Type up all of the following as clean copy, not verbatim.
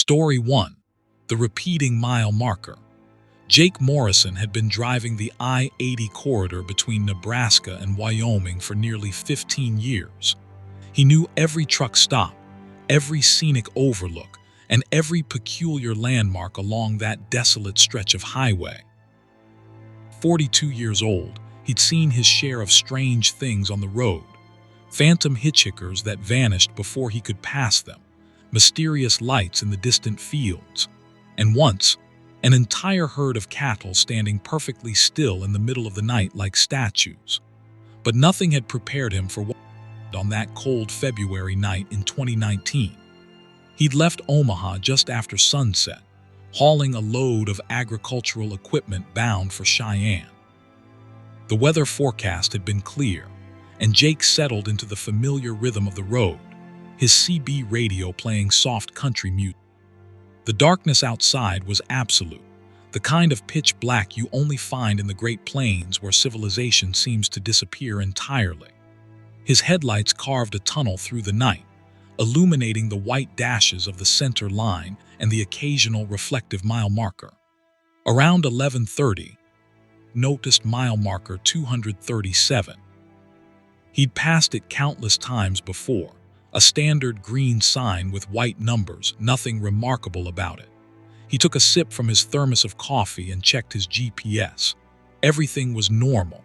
Story 1. The Repeating Mile Marker. Jake Morrison had been driving the I-80 corridor between Nebraska and Wyoming for nearly 15 years. He knew every truck stop, every scenic overlook, and every peculiar landmark along that desolate stretch of highway. 42 years old, he'd seen his share of strange things on the road. Phantom hitchhikers that vanished before he could pass them, mysterious lights in the distant fields, and once, an entire herd of cattle standing perfectly still in the middle of the night like statues. But nothing had prepared him for what on that cold February night in 2019. He'd left Omaha just after sunset, hauling a load of agricultural equipment bound for Cheyenne. The weather forecast had been clear, and Jake settled into the familiar rhythm of the road, his CB radio playing soft country music. The darkness outside was absolute, the kind of pitch black you only find in the Great Plains where civilization seems to disappear entirely. His headlights carved a tunnel through the night, illuminating the white dashes of the center line and the occasional reflective mile marker. Around 11:30, noticed mile marker 237. He'd passed it countless times before, a standard green sign with white numbers, nothing remarkable about it. He took a sip from his thermos of coffee and checked his GPS. Everything was normal.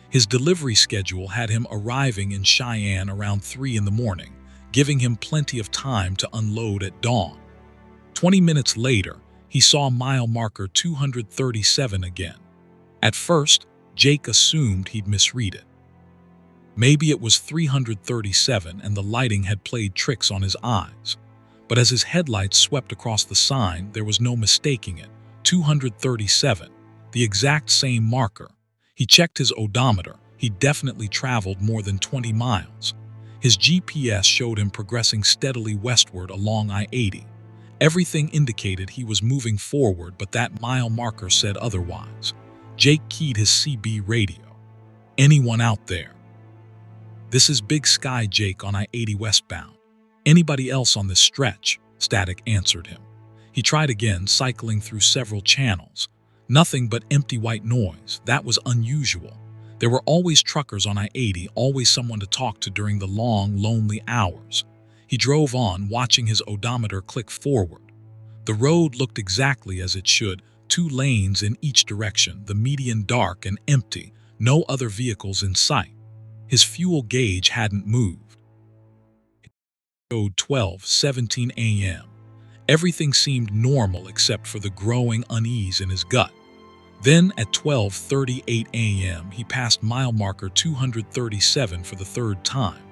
His delivery schedule had him arriving in Cheyenne around 3 in the morning, giving him plenty of time to unload at dawn. 20 minutes later, he saw mile marker 237 again. At first, Jake assumed he'd misread it. Maybe it was 337 and the lighting had played tricks on his eyes. But as his headlights swept across the sign, there was no mistaking it. 237, the exact same marker. He checked his odometer. He'd definitely traveled more than 20 miles. His GPS showed him progressing steadily westward along I-80. Everything indicated he was moving forward, but that mile marker said otherwise. Jake keyed his CB radio. "Anyone out there?" "This is Big Sky Jake on I-80 westbound. Anybody else on this stretch?" Static answered him. He tried again, cycling through several channels. Nothing but empty white noise. That was unusual. There were always truckers on I-80, always someone to talk to during the long, lonely hours. He drove on, watching his odometer click forward. The road looked exactly as it should, 2 lanes in each direction, the median dark and empty, no other vehicles in sight. His fuel gauge hadn't moved. It showed 12:17 a.m. Everything seemed normal except for the growing unease in his gut. Then at 12:38 a.m., he passed mile marker 237 for the third time.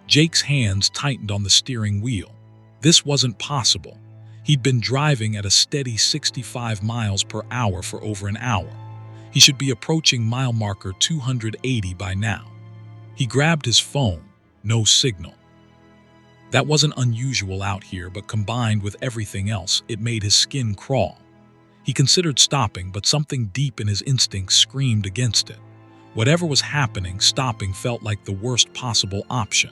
Jake's hands tightened on the steering wheel. This wasn't possible. He'd been driving at a steady 65 miles per hour for over an hour. He should be approaching mile marker 280 by now. He grabbed his phone. No signal. That wasn't unusual out here, but combined with everything else, it made his skin crawl. He considered stopping, but something deep in his instincts screamed against it. Whatever was happening, stopping felt like the worst possible option.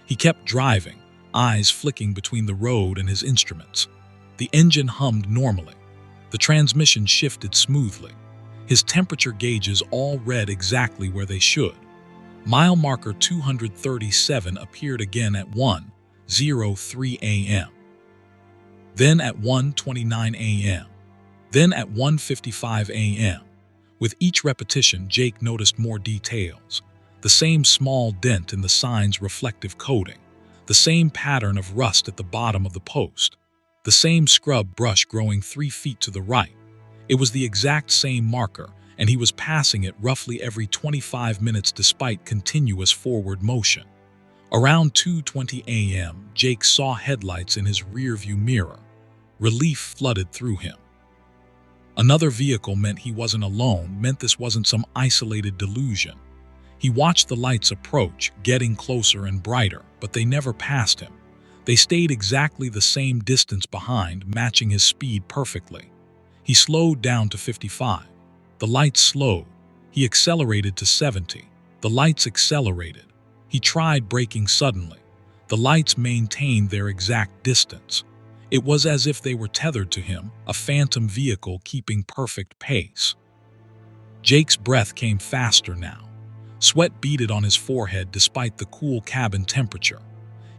He kept driving, eyes flicking between the road and his instruments. The engine hummed normally. The transmission shifted smoothly. His temperature gauges all read exactly where they should. Mile marker 237 appeared again at 1:03 a.m. Then at 1:29 a.m. Then at 1:55 a.m. With each repetition, Jake noticed more details. The same small dent in the sign's reflective coating. The same pattern of rust at the bottom of the post. The same scrub brush growing 3 feet to the right. It was the exact same marker, and he was passing it roughly every 25 minutes despite continuous forward motion. Around 2:20 a.m., Jake saw headlights in his rearview mirror. Relief flooded through him. Another vehicle meant he wasn't alone, meant this wasn't some isolated delusion. He watched the lights approach, getting closer and brighter, but they never passed him. They stayed exactly the same distance behind, matching his speed perfectly. He slowed down to 55. The lights slowed. He accelerated to 70. The lights accelerated. He tried braking suddenly. The lights maintained their exact distance. It was as if they were tethered to him, a phantom vehicle keeping perfect pace. Jake's breath came faster now. Sweat beaded on his forehead despite the cool cabin temperature.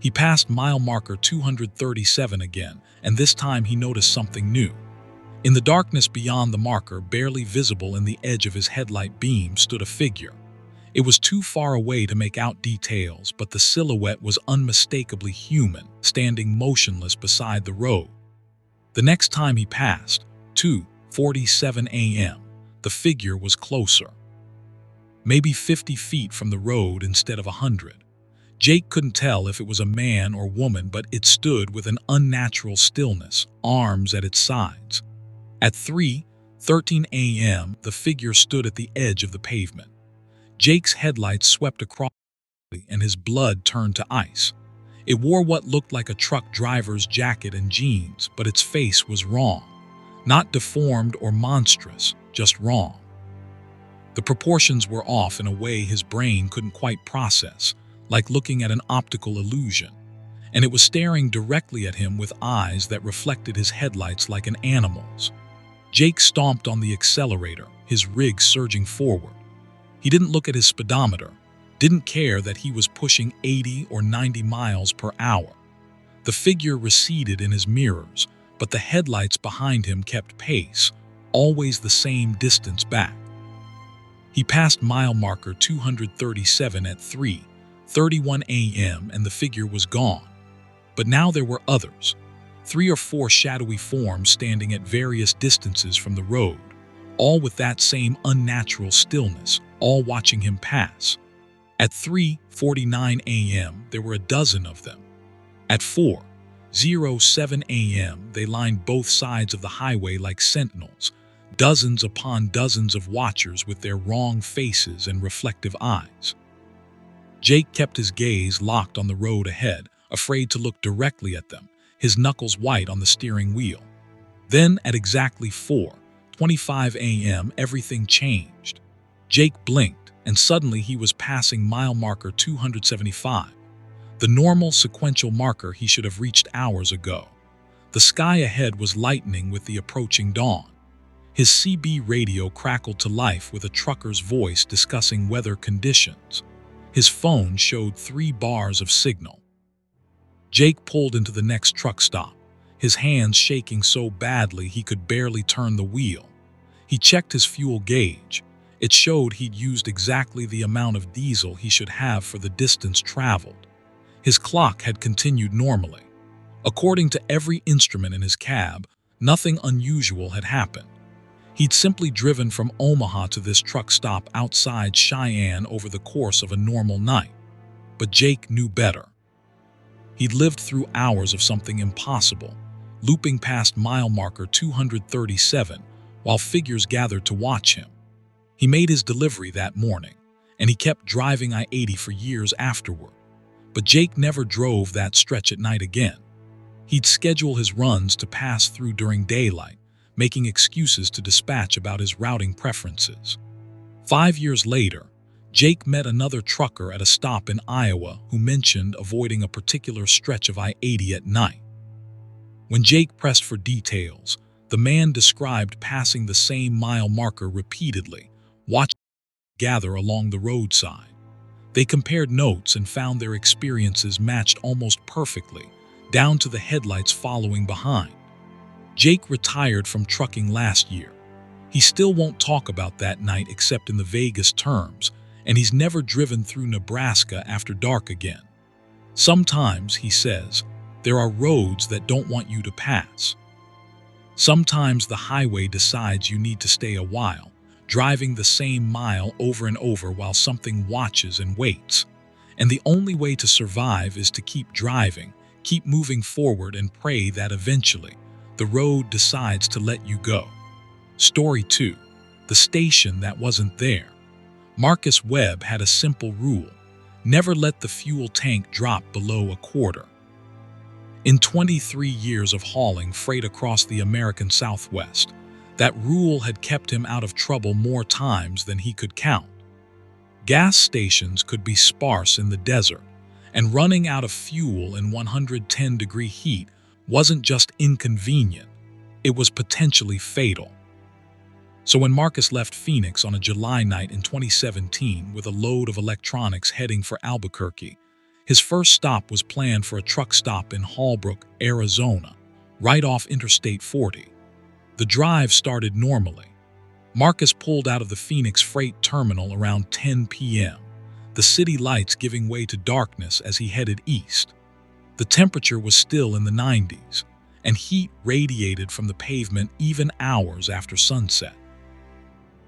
He passed mile marker 237 again, and this time he noticed something new. In the darkness beyond the marker, barely visible in the edge of his headlight beam, stood a figure. It was too far away to make out details, but the silhouette was unmistakably human, standing motionless beside the road. The next time he passed, 2:47 a.m., the figure was closer. Maybe 50 feet from the road instead of 100. Jake couldn't tell if it was a man or woman, but it stood with an unnatural stillness, arms at its sides. At 3:13 a.m., the figure stood at the edge of the pavement. Jake's headlights swept across and his blood turned to ice. It wore what looked like a truck driver's jacket and jeans, but its face was wrong. Not deformed or monstrous, just wrong. The proportions were off in a way his brain couldn't quite process, like looking at an optical illusion. And it was staring directly at him with eyes that reflected his headlights like an animal's. Jake stomped on the accelerator, his rig surging forward. He didn't look at his speedometer, didn't care that he was pushing 80 or 90 miles per hour. The figure receded in his mirrors, but the headlights behind him kept pace, always the same distance back. He passed mile marker 237 at 3:31 a.m. and the figure was gone. But now there were others, 3 or 4 shadowy forms standing at various distances from the road, all with that same unnatural stillness, all watching him pass. At 3:49 a.m., there were a dozen of them. At 4:07 a.m., they lined both sides of the highway like sentinels, dozens upon dozens of watchers with their wrong faces and reflective eyes. Jake kept his gaze locked on the road ahead, afraid to look directly at them, his knuckles white on the steering wheel. Then, at exactly 4:25 a.m., everything changed. Jake blinked, and suddenly he was passing mile marker 275, the normal sequential marker he should have reached hours ago. The sky ahead was lightening with the approaching dawn. His CB radio crackled to life with a trucker's voice discussing weather conditions. His phone showed 3 bars of signal. Jake pulled into the next truck stop, his hands shaking so badly he could barely turn the wheel. He checked his fuel gauge. It showed he'd used exactly the amount of diesel he should have for the distance traveled. His clock had continued normally. According to every instrument in his cab, nothing unusual had happened. He'd simply driven from Omaha to this truck stop outside Cheyenne over the course of a normal night. But Jake knew better. He'd lived through hours of something impossible, looping past mile marker 237 while figures gathered to watch him. He made his delivery that morning, and he kept driving I-80 for years afterward. But Jake never drove that stretch at night again. He'd schedule his runs to pass through during daylight, making excuses to dispatch about his routing preferences. 5 years later, Jake met another trucker at a stop in Iowa who mentioned avoiding a particular stretch of I-80 at night. When Jake pressed for details, the man described passing the same mile marker repeatedly, watching it gather along the roadside. They compared notes and found their experiences matched almost perfectly, down to the headlights following behind. Jake retired from trucking last year. He still won't talk about that night except in the vaguest terms, and he's never driven through Nebraska after dark again. Sometimes, he says, there are roads that don't want you to pass. Sometimes the highway decides you need to stay a while, driving the same mile over and over while something watches and waits. And the only way to survive is to keep driving, keep moving forward, and pray that eventually the road decides to let you go. Story 2. The station that wasn't there. Marcus Webb had a simple rule: never let the fuel tank drop below a quarter. In 23 years of hauling freight across the American Southwest, that rule had kept him out of trouble more times than he could count. Gas stations could be sparse in the desert, and running out of fuel in 110-degree heat wasn't just inconvenient, it was potentially fatal. So when Marcus left Phoenix on a July night in 2017 with a load of electronics heading for Albuquerque, his first stop was planned for a truck stop in Holbrook, Arizona, right off Interstate 40. The drive started normally. Marcus pulled out of the Phoenix freight terminal around 10 p.m., the city lights giving way to darkness as he headed east. The temperature was still in the 90s, and heat radiated from the pavement even hours after sunset.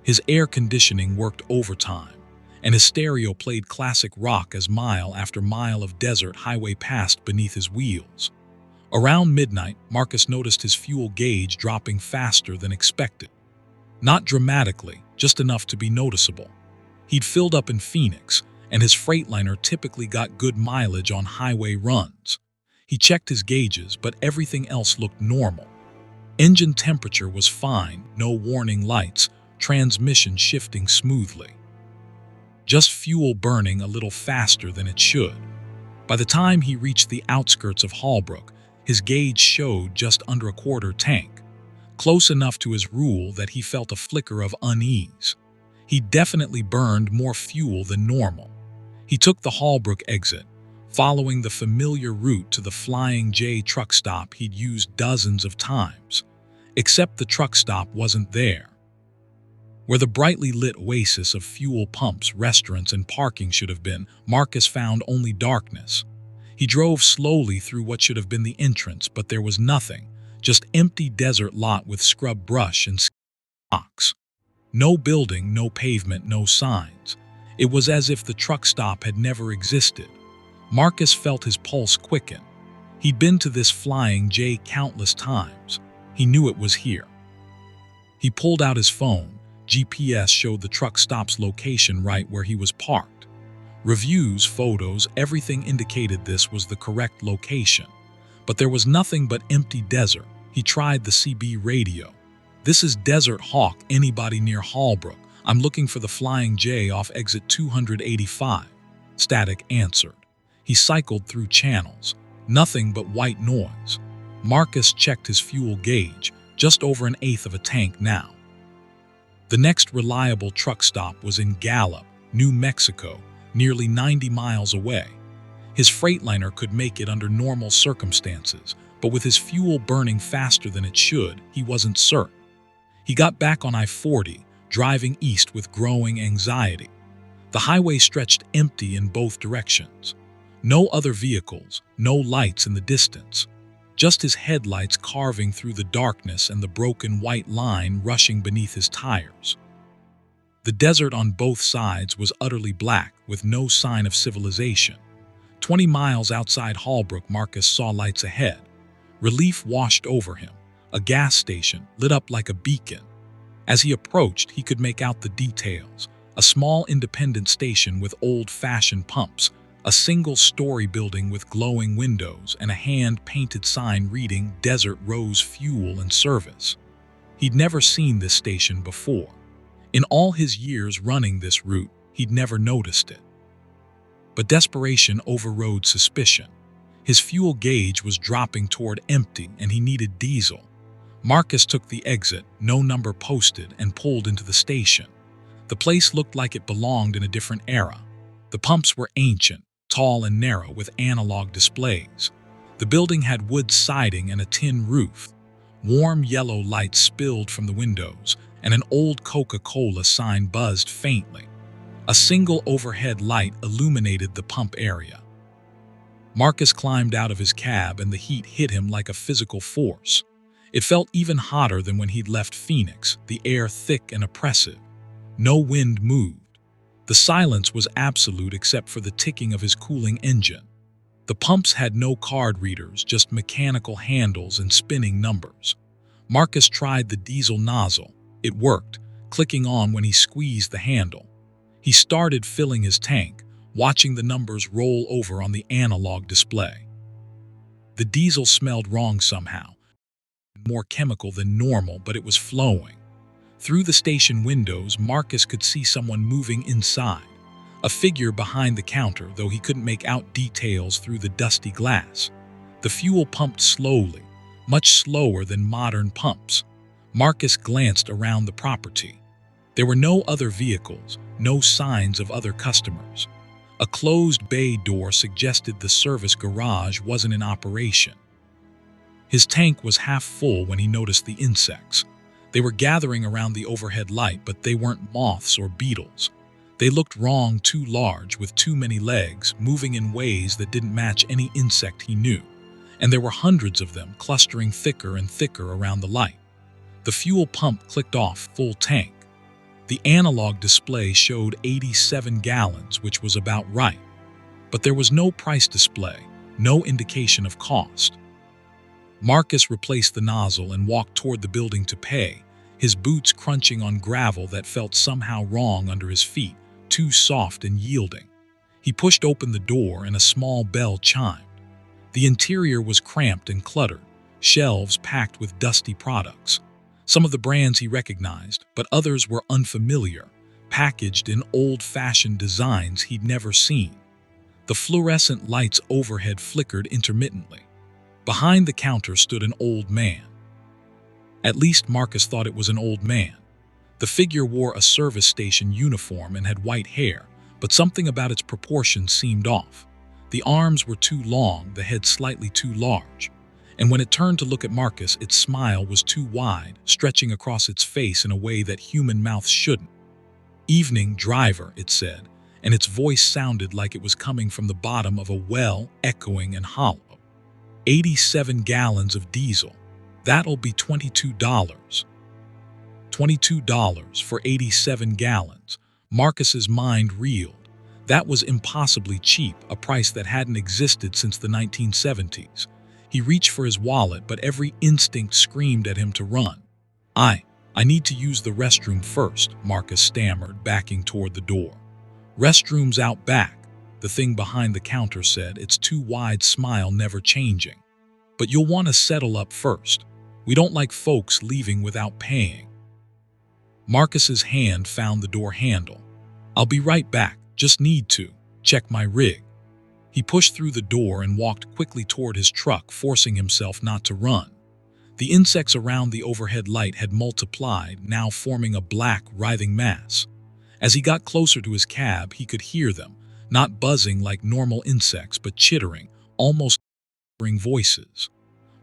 His air conditioning worked overtime, and his stereo played classic rock as mile after mile of desert highway passed beneath his wheels. Around midnight, Marcus noticed his fuel gauge dropping faster than expected. Not dramatically, just enough to be noticeable. He'd filled up in Phoenix, and his Freightliner typically got good mileage on highway runs. He checked his gauges, but everything else looked normal. Engine temperature was fine, no warning lights, transmission shifting smoothly. Just fuel burning a little faster than it should. By the time he reached the outskirts of Holbrook, his gauge showed just under a quarter tank, close enough to his rule that he felt a flicker of unease. He definitely burned more fuel than normal. He took the Holbrook exit, following the familiar route to the Flying J truck stop he'd used dozens of times, except the truck stop wasn't there. Where the brightly lit oasis of fuel pumps, restaurants, and parking should have been, Marcus found only darkness. He drove slowly through what should have been the entrance, but there was nothing, just empty desert lot with scrub brush and rocks. No building, no pavement, no signs. It was as if the truck stop had never existed. Marcus felt his pulse quicken. He'd been to this Flying J countless times. He knew it was here. He pulled out his phone. GPS showed the truck stop's location right where he was parked. Reviews, photos, everything indicated this was the correct location. But there was nothing but empty desert. He tried the CB radio. "This is Desert Hawk, anybody near Holbrook? I'm looking for the Flying J off exit 285. Static answered. He cycled through channels. Nothing but white noise. Marcus checked his fuel gauge, just over an eighth of a tank now. The next reliable truck stop was in Gallup, New Mexico, nearly 90 miles away. His Freightliner could make it under normal circumstances, but with his fuel burning faster than it should, he wasn't certain. He got back on I-40, driving east with growing anxiety. The highway stretched empty in both directions. No other vehicles, no lights in the distance. Just his headlights carving through the darkness and the broken white line rushing beneath his tires. The desert on both sides was utterly black, with no sign of civilization. 20 miles outside Holbrook, Marcus saw lights ahead. Relief washed over him. A gas station, lit up like a beacon. As he approached, he could make out the details. A small independent station with old-fashioned pumps, a single-story building with glowing windows, and a hand-painted sign reading Desert Rose Fuel and Service. He'd never seen this station before. In all his years running this route, he'd never noticed it. But desperation overrode suspicion. His fuel gauge was dropping toward empty, and he needed diesel. Marcus took the exit, no number posted, and pulled into the station. The place looked like it belonged in a different era. The pumps were ancient, tall and narrow with analog displays. The building had wood siding and a tin roof. Warm yellow light spilled from the windows, and an old Coca-Cola sign buzzed faintly. A single overhead light illuminated the pump area. Marcus climbed out of his cab, and the heat hit him like a physical force. It felt even hotter than when he'd left Phoenix, the air thick and oppressive. No wind moved. The silence was absolute except for the ticking of his cooling engine. The pumps had no card readers, just mechanical handles and spinning numbers. Marcus tried the diesel nozzle. It worked, clicking on when he squeezed the handle. He started filling his tank, watching the numbers roll over on the analog display. The diesel smelled wrong somehow. More chemical than normal, but it was flowing. Through the station windows, Marcus could see someone moving inside. A figure behind the counter, though he couldn't make out details through the dusty glass. The fuel pumped slowly, much slower than modern pumps. Marcus glanced around the property. There were no other vehicles, no signs of other customers. A closed bay door suggested the service garage wasn't in operation. His tank was half full when he noticed the insects. They were gathering around the overhead light, but they weren't moths or beetles. They looked wrong, too large, with too many legs, moving in ways that didn't match any insect he knew. And there were hundreds of them, clustering thicker and thicker around the light. The fuel pump clicked off, full tank. The analog display showed 87 gallons, which was about right. But there was no price display, no indication of cost. Marcus replaced the nozzle and walked toward the building to pay, his boots crunching on gravel that felt somehow wrong under his feet, too soft and yielding. He pushed open the door and a small bell chimed. The interior was cramped and cluttered, shelves packed with dusty products. Some of the brands he recognized, but others were unfamiliar, packaged in old-fashioned designs he'd never seen. The fluorescent lights overhead flickered intermittently. Behind the counter stood an old man. At least Marcus thought it was an old man. The figure wore a service station uniform and had white hair, but something about its proportions seemed off. The arms were too long, the head slightly too large. And when it turned to look at Marcus, its smile was too wide, stretching across its face in a way that human mouths shouldn't. "Evening, driver," it said, and its voice sounded like it was coming from the bottom of a well, echoing and hollow. 87 gallons of diesel. That'll be $22. $22 for 87 gallons. Marcus's mind reeled. That was impossibly cheap, a price that hadn't existed since the 1970s. He reached for his wallet, but every instinct screamed at him to run. I need to use the restroom first," Marcus stammered, backing toward the door. "Restrooms out back," the thing behind the counter said, its too wide smile never changing. "But you'll want to settle up first. We don't like folks leaving without paying." Marcus's hand found the door handle. "I'll be right back, just need to check my rig." He pushed through the door and walked quickly toward his truck, forcing himself not to run. The insects around the overhead light had multiplied, now forming a black, writhing mass. As he got closer to his cab, he could hear them, not buzzing like normal insects, but chittering, almost whispering voices.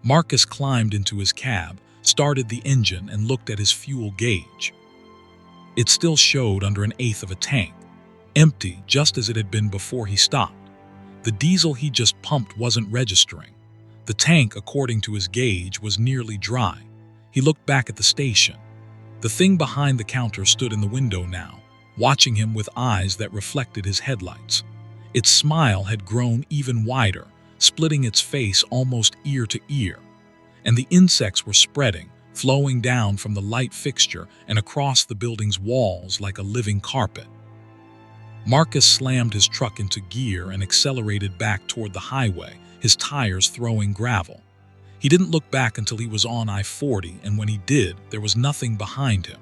Marcus climbed into his cab, started the engine, and looked at his fuel gauge. It still showed under 1/8 of a tank, empty just as it had been before he stopped. The diesel he just pumped wasn't registering. The tank, according to his gauge, was nearly dry. He looked back at the station. The thing behind the counter stood in the window now, watching him with eyes that reflected his headlights. Its smile had grown even wider, splitting its face almost ear to ear. And the insects were spreading, flowing down from the light fixture and across the building's walls like a living carpet. Marcus slammed his truck into gear and accelerated back toward the highway, his tires throwing gravel. He didn't look back until he was on I-40, and when he did, there was nothing behind him.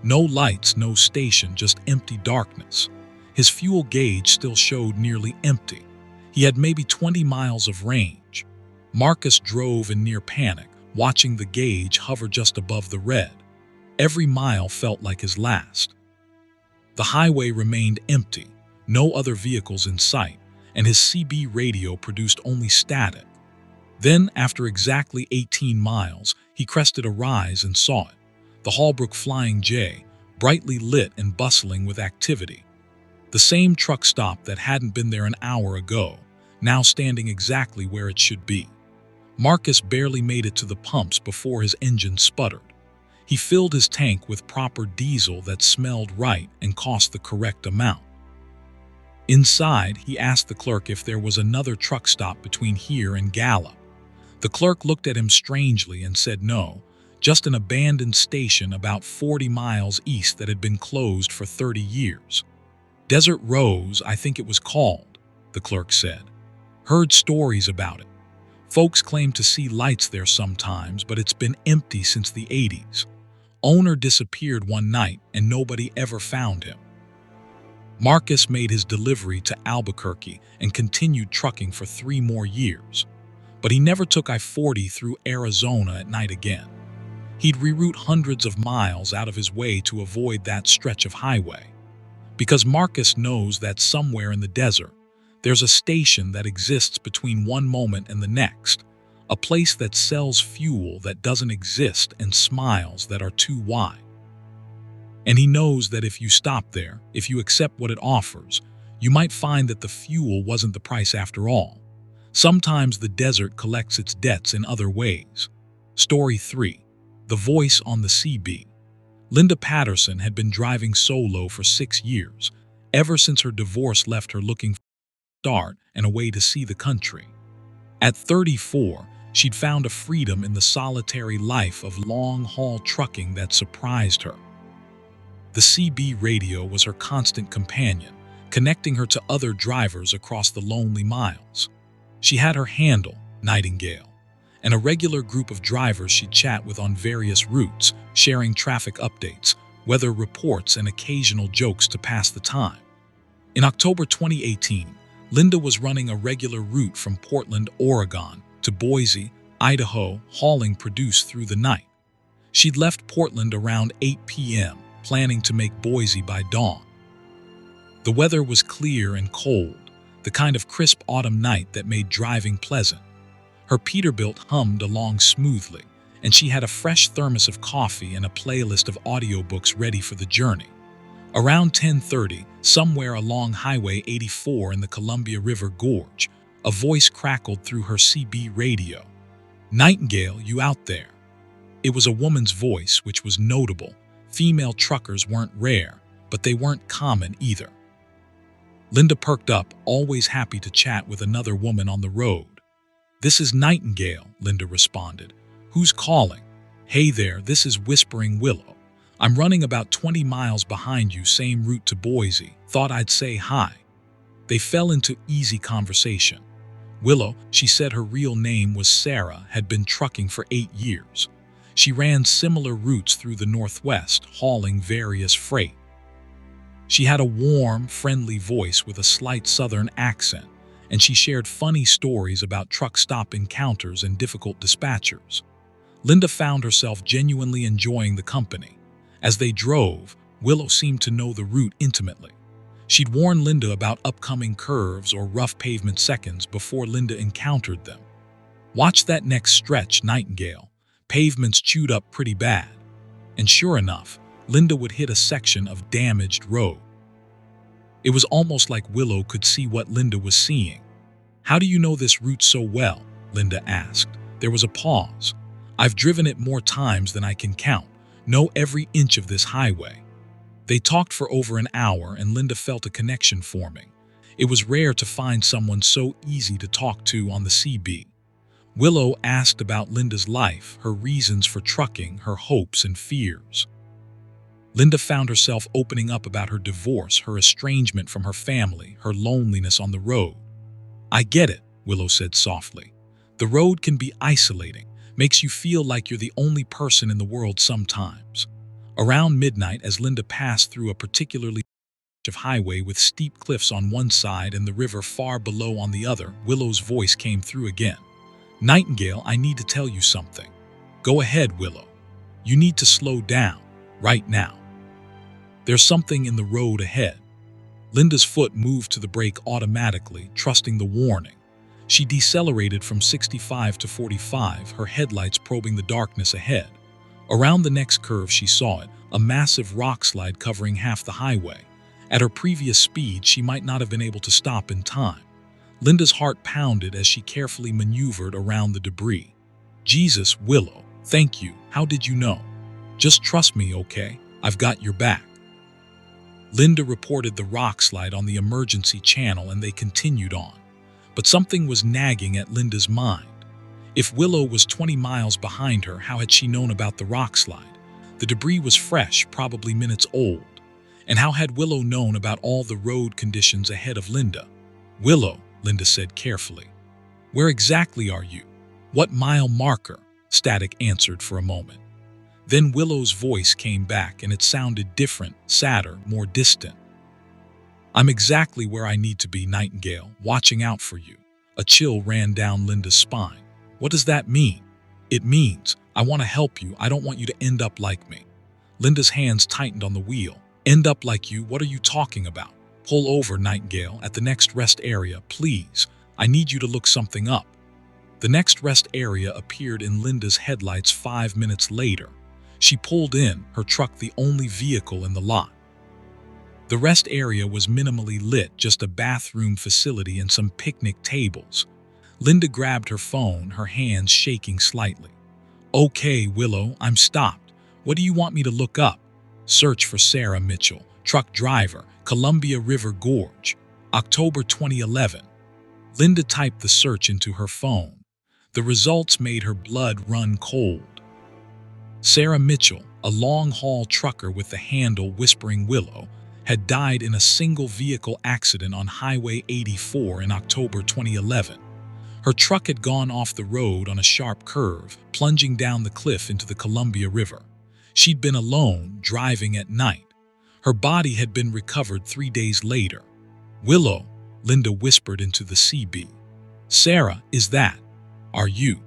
No lights, no station, just empty darkness. His fuel gauge still showed nearly empty. He had maybe 20 miles of range. Marcus drove in near panic, watching the gauge hover just above the red. Every mile felt like his last. The highway remained empty, no other vehicles in sight, and his CB radio produced only static. Then, after exactly 18 miles, he crested a rise and saw it. The Holbrook Flying J, brightly lit and bustling with activity. The same truck stop that hadn't been there an hour ago, now standing exactly where it should be. Marcus barely made it to the pumps before his engine sputtered. He filled his tank with proper diesel that smelled right and cost the correct amount. Inside, he asked the clerk if there was another truck stop between here and Gallup. The clerk looked at him strangely and said no, just an abandoned station about 40 miles east that had been closed for 30 years. Desert Rose, I think it was called, the clerk said. Heard stories about it. Folks claim to see lights there sometimes, but it's been empty since the 80s. Owner disappeared one night and nobody ever found him. Marcus made his delivery to Albuquerque and continued trucking for 3 more years. but he never took I-40 through Arizona at night again. He'd reroute hundreds of miles out of his way to avoid that stretch of highway. Because Marcus knows that somewhere in the desert, there's a station that exists between one moment and the next, a place that sells fuel that doesn't exist and smiles that are too wide. And he knows that if you stop there, if you accept what it offers, you might find that the fuel wasn't the price after all. Sometimes the desert collects its debts in other ways. Story 3. The Voice on the CB. Linda Patterson had been driving solo for 6 years, ever since her divorce left her looking for a start and a way to see the country. At 34, she'd found a freedom in the solitary life of long-haul trucking that surprised her. The CB radio was her constant companion, connecting her to other drivers across the lonely miles. She had her handle, Nightingale, and a regular group of drivers she'd chat with on various routes, sharing traffic updates, weather reports, and occasional jokes to pass the time. In October 2018, Linda was running a regular route from Portland, Oregon, to Boise, Idaho, hauling produce through the night. She'd left Portland around 8 p.m., planning to make Boise by dawn. The weather was clear and cold, the kind of crisp autumn night that made driving pleasant. Her Peterbilt hummed along smoothly, and she had a fresh thermos of coffee and a playlist of audiobooks ready for the journey. Around 10:30, somewhere along Highway 84 in the Columbia River Gorge, a voice crackled through her CB radio. "Nightingale, you out there?" It was a woman's voice, which was notable. Female truckers weren't rare, but they weren't common either. Linda perked up, always happy to chat with another woman on the road. "This is Nightingale," Linda responded. "Who's calling?" "Hey there, this is Whispering Willow. I'm running about 20 miles behind you, same route to Boise. Thought I'd say hi." They fell into easy conversation. Willow, she said her real name was Sarah, had been trucking for 8 years. She ran similar routes through the Northwest, hauling various freight. She had a warm, friendly voice with a slight Southern accent, and she shared funny stories about truck stop encounters and difficult dispatchers. Linda found herself genuinely enjoying the company. As they drove, Willow seemed to know the route intimately. She'd warn Linda about upcoming curves or rough pavement seconds before Linda encountered them. "Watch that next stretch, Nightingale. Pavement's chewed up pretty bad." And sure enough, Linda would hit a section of damaged road. It was almost like Willow could see what Linda was seeing. "How do you know this route so well?" Linda asked. There was a pause. "I've driven it more times than I can count. Know every inch of this highway." They talked for over an hour, and Linda felt a connection forming. It was rare to find someone so easy to talk to on the CB. Willow asked about Linda's life, her reasons for trucking, her hopes and fears. Linda found herself opening up about her divorce, her estrangement from her family, her loneliness on the road. "I get it," Willow said softly. "The road can be isolating, makes you feel like you're the only person in the world sometimes." Around midnight, as Linda passed through a particularly of highway with steep cliffs on one side and the river far below on the other, Willow's voice came through again. "Nightingale, I need to tell you something." "Go ahead, Willow. You need to slow down, right now. There's something in the road ahead." Linda's foot moved to the brake automatically, trusting the warning. She decelerated from 65 to 45, her headlights probing the darkness ahead. Around the next curve she saw it, a massive rockslide covering half the highway. At her previous speed, she might not have been able to stop in time. Linda's heart pounded as she carefully maneuvered around the debris. "Jesus, Willow, thank you. How did you know? Just trust me, okay? I've got your back." Linda reported the rockslide on the emergency channel, and they continued on. But something was nagging at Linda's mind. If Willow was 20 miles behind her, how had she known about the rockslide? The debris was fresh, probably minutes old. And how had Willow known about all the road conditions ahead of Linda? "Willow," Linda said carefully. "Where exactly are you?" "What mile marker?" Static answered for a moment. Then Willow's voice came back, and it sounded different, sadder, more distant. "I'm exactly where I need to be, Nightingale, watching out for you." A chill ran down Linda's spine. What does that mean? It means, I want to help you. I don't want you to end up like me. Linda's hands tightened on the wheel. End up like you? What are you talking about? Pull over, Nightingale, at the next rest area, please. I need you to look something up. The next rest area appeared in Linda's headlights 5 minutes later. She pulled in, her truck the only vehicle in the lot. The rest area was minimally lit, just a bathroom facility and some picnic tables. Linda grabbed her phone, her hands shaking slightly. Okay, Willow, I'm stopped. What do you want me to look up? Search for Sarah Mitchell, truck driver, Columbia River Gorge, October 2011. Linda typed the search into her phone. The results made her blood run cold. Sarah Mitchell, a long-haul trucker with the handle Whispering Willow, had died in a single-vehicle accident on Highway 84 in October 2011. Her truck had gone off the road on a sharp curve, plunging down the cliff into the Columbia River. She'd been alone, driving at night. Her body had been recovered 3 days later. Willow, Linda whispered into the CB. Sarah, is that? Are you?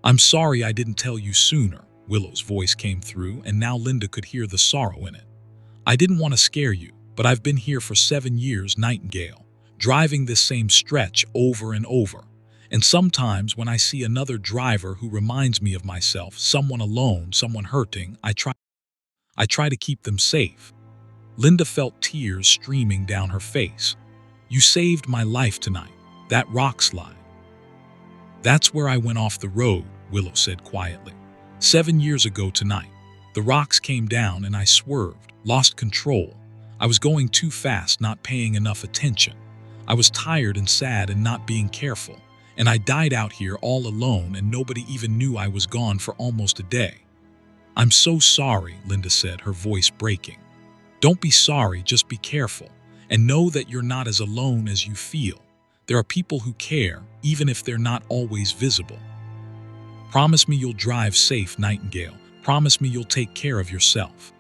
I'm sorry I didn't tell you sooner, Willow's voice came through, and now Linda could hear the sorrow in it. I didn't want to scare you, but I've been here for 7 years, Nightingale, driving this same stretch over and over. And sometimes when I see another driver who reminds me of myself, someone alone, someone hurting, I try to keep them safe. Linda felt tears streaming down her face. You saved my life tonight, that rock slide. That's where I went off the road, Willow said quietly. 7 years ago tonight. The rocks came down and I swerved, lost control. I was going too fast, not paying enough attention. I was tired and sad and not being careful. And I died out here all alone and nobody even knew I was gone for almost a day. I'm so sorry, Linda said, her voice breaking. Don't be sorry, just be careful. And know that you're not as alone as you feel. There are people who care, even if they're not always visible. Promise me you'll drive safe, Nightingale. Promise me you'll take care of yourself.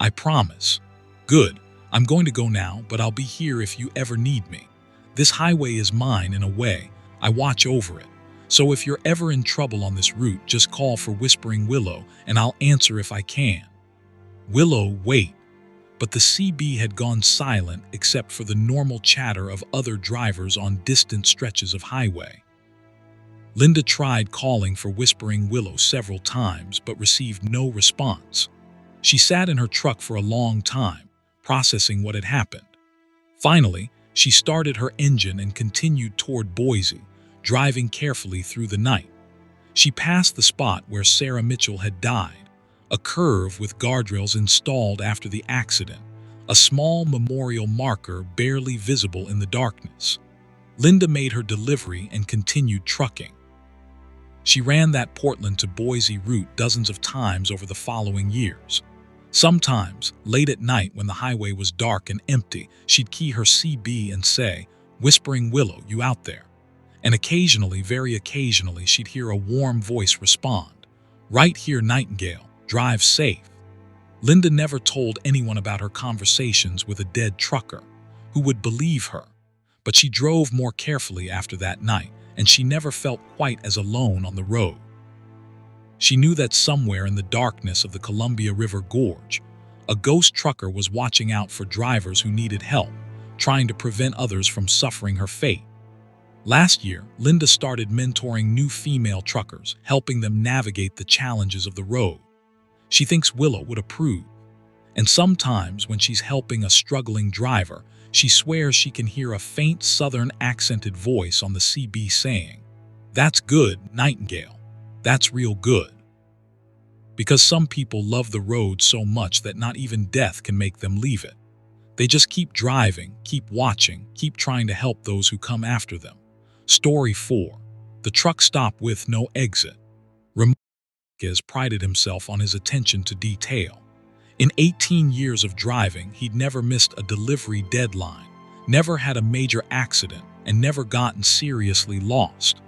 I promise. Good. I'm going to go now, but I'll be here if you ever need me. This highway is mine in a way. I watch over it. So if you're ever in trouble on this route, just call for Whispering Willow and I'll answer if I can. Willow, wait. But the CB had gone silent except for the normal chatter of other drivers on distant stretches of highway. Linda tried calling for Whispering Willow several times but received no response. She sat in her truck for a long time, processing what had happened. Finally, she started her engine and continued toward Boise, driving carefully through the night. She passed the spot where Sarah Mitchell had died, a curve with guardrails installed after the accident, a small memorial marker barely visible in the darkness. Linda made her delivery and continued trucking. She ran that Portland to Boise route dozens of times over the following years. Sometimes, late at night when the highway was dark and empty, she'd key her CB and say, Whispering Willow, you out there? And occasionally, very occasionally, she'd hear a warm voice respond, Right here, Nightingale, drive safe. Linda never told anyone about her conversations with a dead trucker, who would believe her. But she drove more carefully after that night, and she never felt quite as alone on the road. She knew that somewhere in the darkness of the Columbia River Gorge, a ghost trucker was watching out for drivers who needed help, trying to prevent others from suffering her fate. Last year, Linda started mentoring new female truckers, helping them navigate the challenges of the road. She thinks Willow would approve. And sometimes when she's helping a struggling driver, she swears she can hear a faint southern accented voice on the CB saying, That's good, Nightingale. That's real good. Because some people love the road so much that not even death can make them leave it. They just keep driving, keep watching, keep trying to help those who come after them. Story 4. The truck stop with no exit. Ramirez prided himself on his attention to detail. In 18 years of driving, he'd never missed a delivery deadline, never had a major accident, and never gotten seriously lost.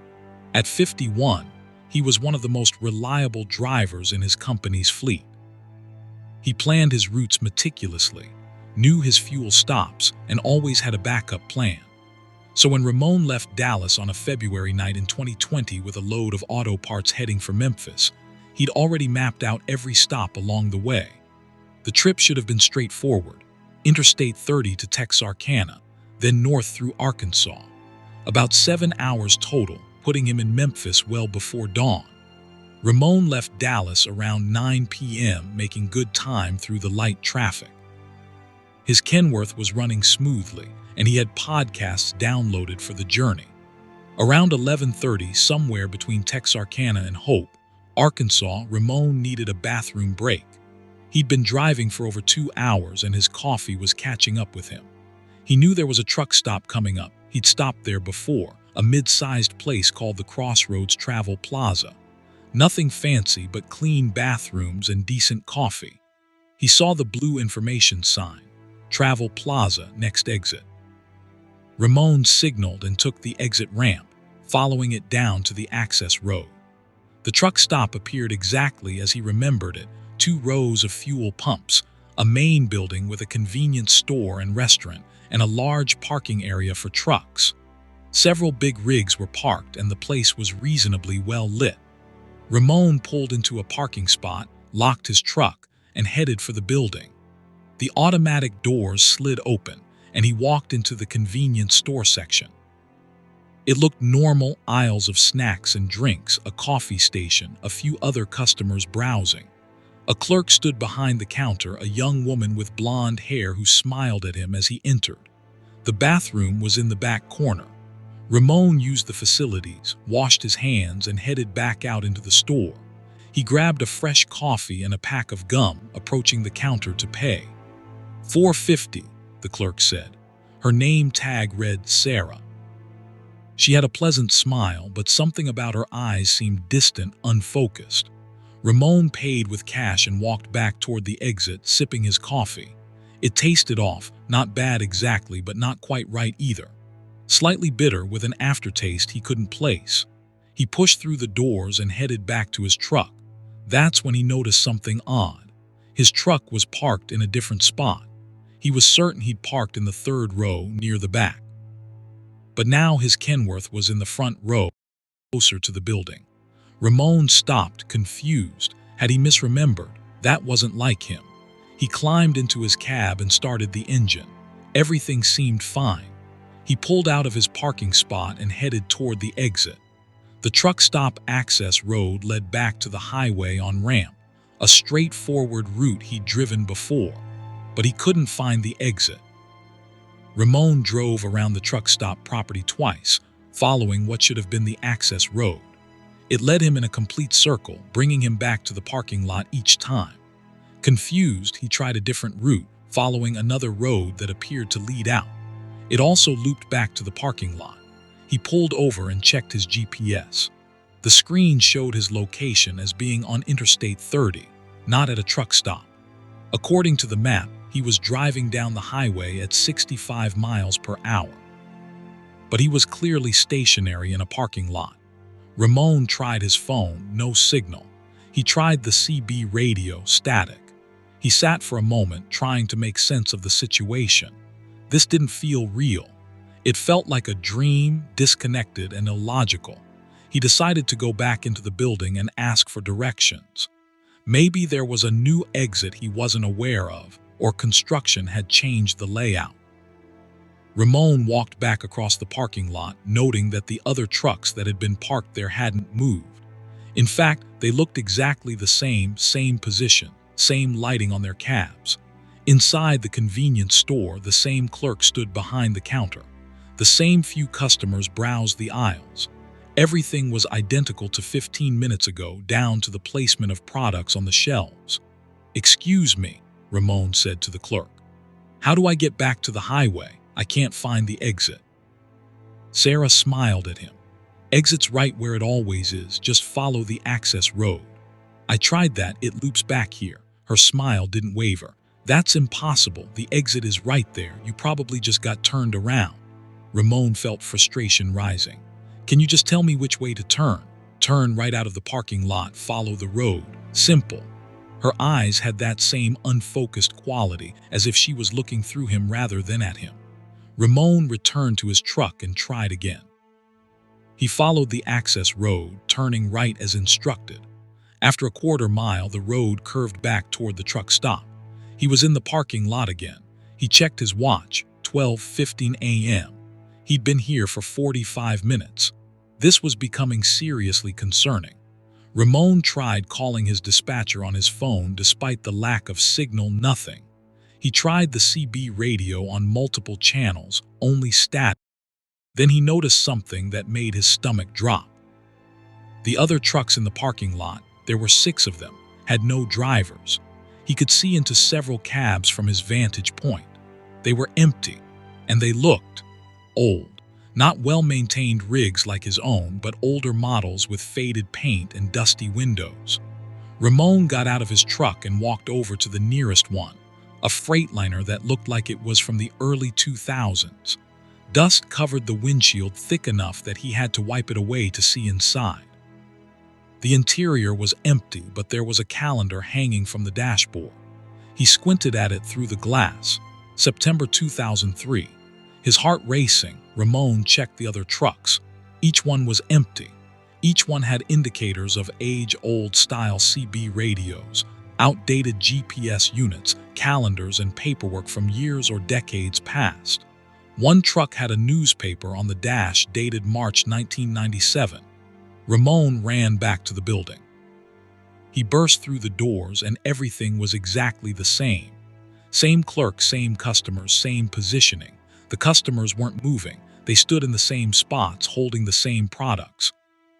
At 51, he was one of the most reliable drivers in his company's fleet. He planned his routes meticulously, knew his fuel stops, and always had a backup plan. So when Ramon left Dallas on a February night in 2020 with a load of auto parts heading for Memphis, he'd already mapped out every stop along the way. The trip should have been straightforward: Interstate 30 to Texarkana, then north through Arkansas. About 7 hours total, putting him in Memphis well before dawn. Ramon left Dallas around 9 p.m., making good time through the light traffic. His Kenworth was running smoothly, and he had podcasts downloaded for the journey. Around 11:30, somewhere between Texarkana and Hope, Arkansas, Ramon needed a bathroom break. He'd been driving for over 2 hours, and his coffee was catching up with him. He knew there was a truck stop coming up. He'd stopped there before, a mid-sized place called the Crossroads Travel Plaza. Nothing fancy, but clean bathrooms and decent coffee. He saw the blue information sign, Travel Plaza, next exit. Ramon signaled and took the exit ramp, following it down to the access road. The truck stop appeared exactly as he remembered it: 2 rows of fuel pumps, a main building with a convenience store and restaurant, and a large parking area for trucks. Several big rigs were parked, and the place was reasonably well lit. Ramon pulled into a parking spot, locked his truck, and headed for the building. The automatic doors slid open, and he walked into the convenience store section. It looked normal: aisles of snacks and drinks, a coffee station, a few other customers browsing. A clerk stood behind the counter, a young woman with blonde hair who smiled at him as he entered. The bathroom was in the back corner. Ramon used the facilities, washed his hands, and headed back out into the store. He grabbed a fresh coffee and a pack of gum, approaching the counter to pay. $4.50, the clerk said. Her name tag read Sarah. She had a pleasant smile, but something about her eyes seemed distant, unfocused. Ramon paid with cash and walked back toward the exit, sipping his coffee. It tasted off, not bad exactly, but not quite right either. Slightly bitter, with an aftertaste he couldn't place. He pushed through the doors and headed back to his truck. That's when he noticed something odd. His truck was parked in a different spot. He was certain he'd parked in the 3rd row near the back. But now his Kenworth was in the front row, closer to the building. Ramon stopped, confused. Had he misremembered? That wasn't like him. He climbed into his cab and started the engine. Everything seemed fine. He pulled out of his parking spot and headed toward the exit. The truck stop access road led back to the highway on ramp, a straightforward route he'd driven before, but he couldn't find the exit. Ramon drove around the truck stop property twice, following what should have been the access road. It led him in a complete circle, bringing him back to the parking lot each time. Confused, he tried a different route, following another road that appeared to lead out. It also looped back to the parking lot. He pulled over and checked his GPS. The screen showed his location as being on Interstate 30, not at a truck stop. According to the map, he was driving down the highway at 65 miles per hour. But he was clearly stationary in a parking lot. Ramon tried his phone, no signal. He tried the CB radio, static. He sat for a moment, trying to make sense of the situation. This didn't feel real. It felt like a dream, disconnected and illogical. He decided to go back into the building and ask for directions. Maybe there was a new exit he wasn't aware of, or construction had changed the layout. Ramon walked back across the parking lot, noting that the other trucks that had been parked there hadn't moved. In fact, they looked exactly the same position, same lighting on their cabs. Inside the convenience store, the same clerk stood behind the counter. The same few customers browsed the aisles. Everything was identical to 15 minutes ago, down to the placement of products on the shelves. "Excuse me," Ramon said to the clerk. "How do I get back to the highway? I can't find the exit." Sarah smiled at him. "Exit's right where it always is. Just follow the access road." "I tried that. It loops back here." Her smile didn't waver. "That's impossible. The exit is right there. You probably just got turned around." Ramon felt frustration rising. "Can you just tell me which way to turn?" "Turn right out of the parking lot. Follow the road. Simple." Her eyes had that same unfocused quality, as if she was looking through him rather than at him. Ramon returned to his truck and tried again. He followed the access road, turning right as instructed. After a quarter mile, the road curved back toward the truck stop. He was in the parking lot again. He checked his watch, 12:15 a.m. He'd been here for 45 minutes. This was becoming seriously concerning. Ramon tried calling his dispatcher on his phone despite the lack of signal. Nothing. He tried the CB radio on multiple channels, only static. Then he noticed something that made his stomach drop. The other trucks in the parking lot, there were 6 of them, had no drivers. He could see into several cabs from his vantage point. They were empty, and they looked old. Not well-maintained rigs like his own, but older models with faded paint and dusty windows. Ramon got out of his truck and walked over to the nearest one, a Freightliner that looked like it was from the early 2000s. Dust covered the windshield thick enough that he had to wipe it away to see inside. The interior was empty, but there was a calendar hanging from the dashboard. He squinted at it through the glass. September 2003. His heart racing, Ramon checked the other trucks. Each one was empty. Each one had indicators of age-old style CB radios, outdated GPS units, calendars, and paperwork from years or decades past. One truck had a newspaper on the dash dated March 1997. Ramon ran back to the building. He burst through the doors and everything was exactly the same. Same clerk, same customers, same positioning. The customers weren't moving. They stood in the same spots, holding the same products.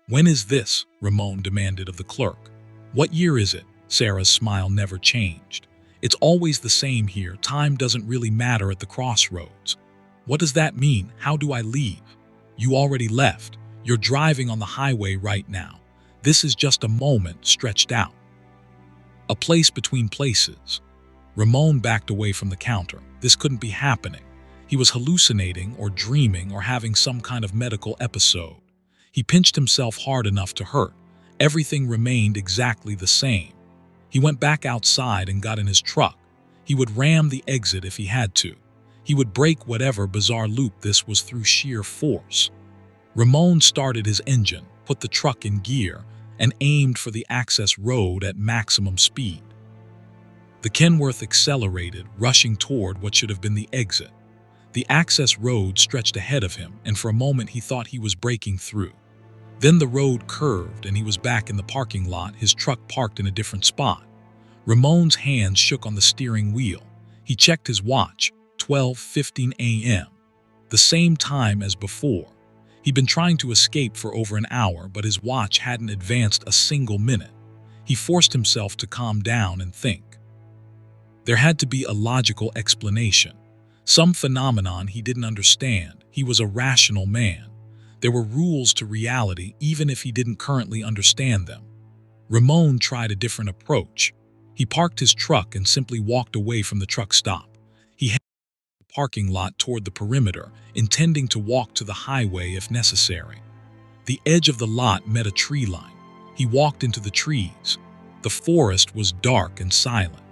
"When is this?" Ramon demanded of the clerk. "What year is it?" Sarah's smile never changed. "It's always the same here. Time doesn't really matter at the crossroads." "What does that mean? How do I leave?" "You already left. You're driving on the highway right now. This is just a moment stretched out. A place between places." Ramon backed away from the counter. This couldn't be happening. He was hallucinating or dreaming or having some kind of medical episode. He pinched himself hard enough to hurt. Everything remained exactly the same. He went back outside and got in his truck. He would ram the exit if he had to. He would break whatever bizarre loop this was through sheer force. Ramon started his engine, put the truck in gear, and aimed for the access road at maximum speed. The Kenworth accelerated, rushing toward what should have been the exit. The access road stretched ahead of him, and for a moment he thought he was breaking through. Then the road curved, and he was back in the parking lot, his truck parked in a different spot. Ramon's hands shook on the steering wheel. He checked his watch, 12:15 a.m., the same time as before. He'd been trying to escape for over an hour, but his watch hadn't advanced a single minute. He forced himself to calm down and think. There had to be a logical explanation. Some phenomenon he didn't understand. He was a rational man. There were rules to reality, even if he didn't currently understand them. Ramon tried a different approach. He parked his truck and simply walked away from the truck stop. He headed the parking lot toward the perimeter, intending to walk to the highway if necessary. The edge of the lot met a tree line. He walked into the trees. The forest was dark and silent.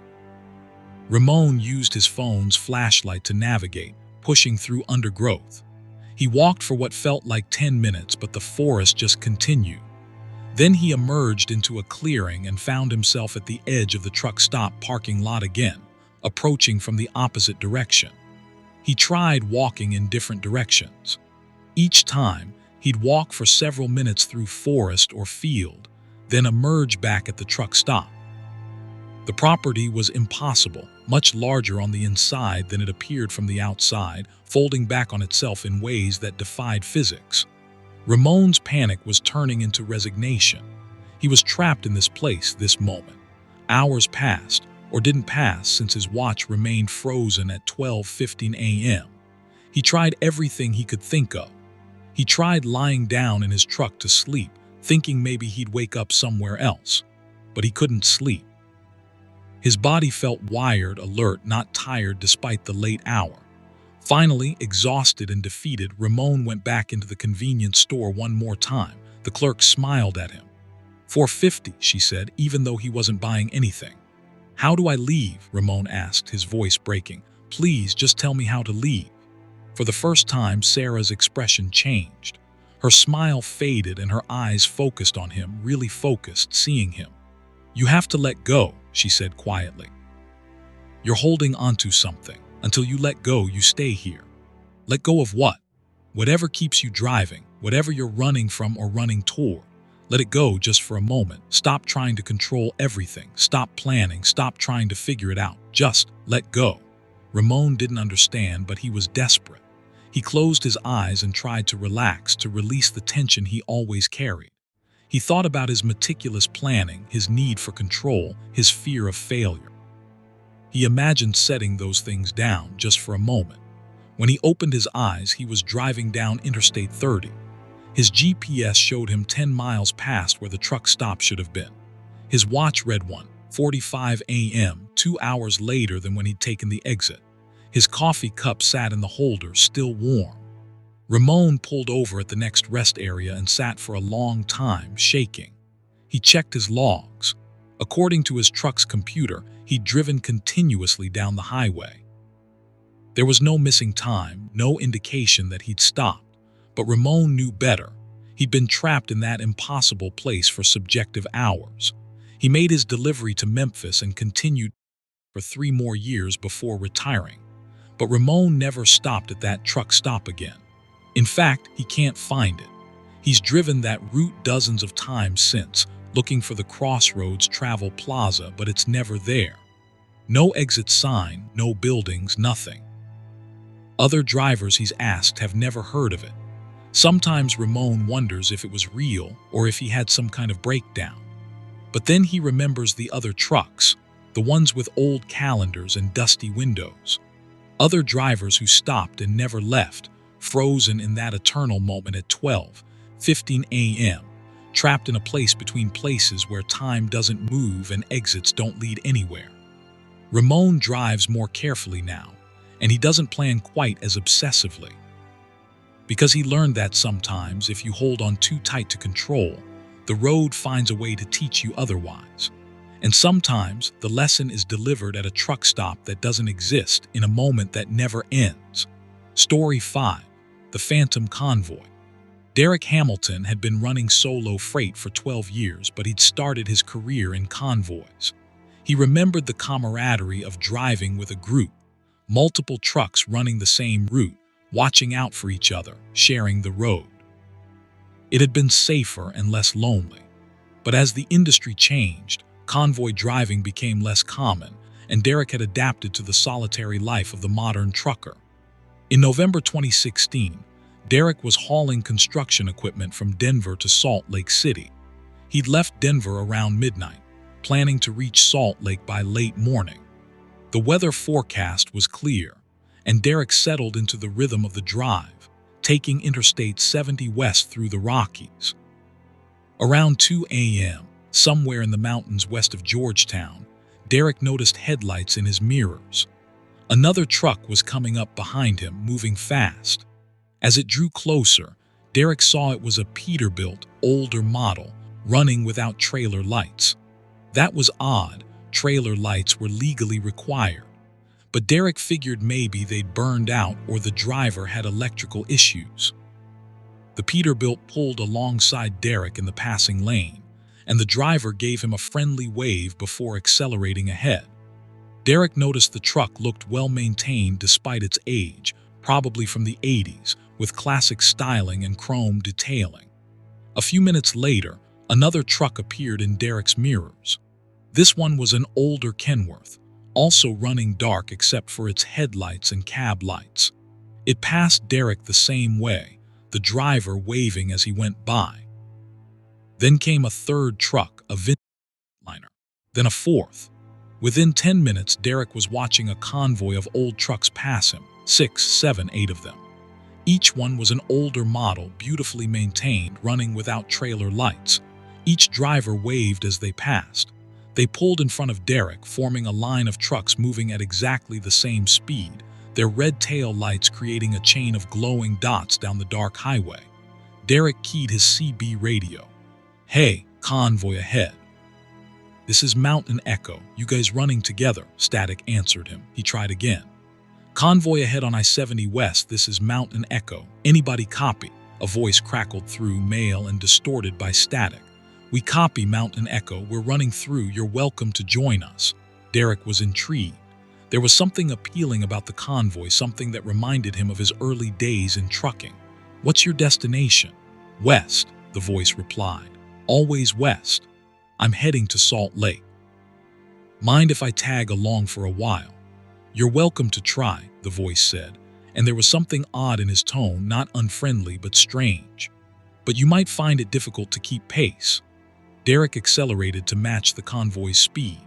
Ramon used his phone's flashlight to navigate, pushing through undergrowth. He walked for what felt like 10 minutes, but the forest just continued. Then he emerged into a clearing and found himself at the edge of the truck stop parking lot again, approaching from the opposite direction. He tried walking in different directions. Each time, he'd walk for several minutes through forest or field, then emerge back at the truck stop. The property was impossible, much larger on the inside than it appeared from the outside, folding back on itself in ways that defied physics. Ramon's panic was turning into resignation. He was trapped in this place, this moment. Hours passed, or didn't pass since his watch remained frozen at 12:15 a.m. He tried everything he could think of. He tried lying down in his truck to sleep, thinking maybe he'd wake up somewhere else. But he couldn't sleep. His body felt wired, alert, not tired despite the late hour. Finally, exhausted and defeated, Ramon went back into the convenience store one more time. The clerk smiled at him. "$4.50, she said, even though he wasn't buying anything. "How do I leave?" Ramon asked, his voice breaking. "Please, just tell me how to leave." For the first time, Sarah's expression changed. Her smile faded and her eyes focused on him, really focused, seeing him. "You have to let go," she said quietly. "You're holding onto something. Until you let go, you stay here." "Let go of what?" "Whatever keeps you driving, whatever you're running from or running toward. Let it go just for a moment. Stop trying to control everything. Stop planning. Stop trying to figure it out. Just let go." Ramon didn't understand, but he was desperate. He closed his eyes and tried to relax, to release the tension he always carried. He thought about his meticulous planning, his need for control, his fear of failure. He imagined setting those things down just for a moment. When he opened his eyes, he was driving down Interstate 30. His GPS showed him 10 miles past where the truck stop should have been. His watch read 1:45 a.m., 2 hours later than when he'd taken the exit. His coffee cup sat in the holder, still warm. Ramon pulled over at the next rest area and sat for a long time, shaking. He checked his logs. According to his truck's computer, he'd driven continuously down the highway. There was no missing time, no indication that he'd stopped. But Ramon knew better. He'd been trapped in that impossible place for subjective hours. He made his delivery to Memphis and continued for 3 more years before retiring. But Ramon never stopped at that truck stop again. In fact, he can't find it. He's driven that route dozens of times since, looking for the Crossroads Travel Plaza, but it's never there. No exit sign, no buildings, nothing. Other drivers he's asked have never heard of it. Sometimes Ramon wonders if it was real or if he had some kind of breakdown. But then he remembers the other trucks, the ones with old calendars and dusty windows. Other drivers who stopped and never left, frozen in that eternal moment at 12:15 a.m., trapped in a place between places where time doesn't move and exits don't lead anywhere. Ramon drives more carefully now, and he doesn't plan quite as obsessively. Because he learned that sometimes, if you hold on too tight to control, the road finds a way to teach you otherwise. And sometimes, the lesson is delivered at a truck stop that doesn't exist, in a moment that never ends. Story 5. The Phantom Convoy. Derek Hamilton had been running solo freight for 12 years, but he'd started his career in convoys. He remembered the camaraderie of driving with a group, multiple trucks running the same route, watching out for each other, sharing the road. It had been safer and less lonely. But as the industry changed, convoy driving became less common, and Derek had adapted to the solitary life of the modern trucker. In November 2016, Derek was hauling construction equipment from Denver to Salt Lake City. He'd left Denver around midnight, planning to reach Salt Lake by late morning. The weather forecast was clear, and Derek settled into the rhythm of the drive, taking Interstate 70 west through the Rockies. Around 2 a.m., somewhere in the mountains west of Georgetown, Derek noticed headlights in his mirrors. Another truck was coming up behind him, moving fast. As it drew closer, Derek saw it was a Peterbilt, older model, running without trailer lights. That was odd. Trailer lights were legally required. But Derek figured maybe they'd burned out or the driver had electrical issues. The Peterbilt pulled alongside Derek in the passing lane, and the driver gave him a friendly wave before accelerating ahead. Derek noticed the truck looked well-maintained despite its age, probably from the 80s, with classic styling and chrome detailing. A few minutes later, another truck appeared in Derek's mirrors. This one was an older Kenworth, also running dark except for its headlights and cab lights. It passed Derek the same way, the driver waving as he went by. Then came a third truck, a vintage liner. Then a fourth. Within 10 minutes, Derek was watching a convoy of old trucks pass him, 6, 7, 8 of them. Each one was an older model, beautifully maintained, running without trailer lights. Each driver waved as they passed. They pulled in front of Derek, forming a line of trucks moving at exactly the same speed, their red tail lights creating a chain of glowing dots down the dark highway. Derek keyed his CB radio. "Hey, convoy ahead." "This is Mountain Echo. You guys running together," Static answered him. He tried again. Convoy ahead on I-70 West, this is Mountain Echo. Anybody copy? A voice crackled through mail and distorted by static. We copy, Mountain Echo. We're running through. You're welcome to join us. Derek was intrigued. There was something appealing about the convoy, something that reminded him of his early days in trucking. What's your destination? West, the voice replied. Always west. I'm heading to Salt Lake. Mind if I tag along for a while? You're welcome to try, the voice said, and there was something odd in his tone, not unfriendly but strange. But you might find it difficult to keep pace. Derek accelerated to match the convoy's speed.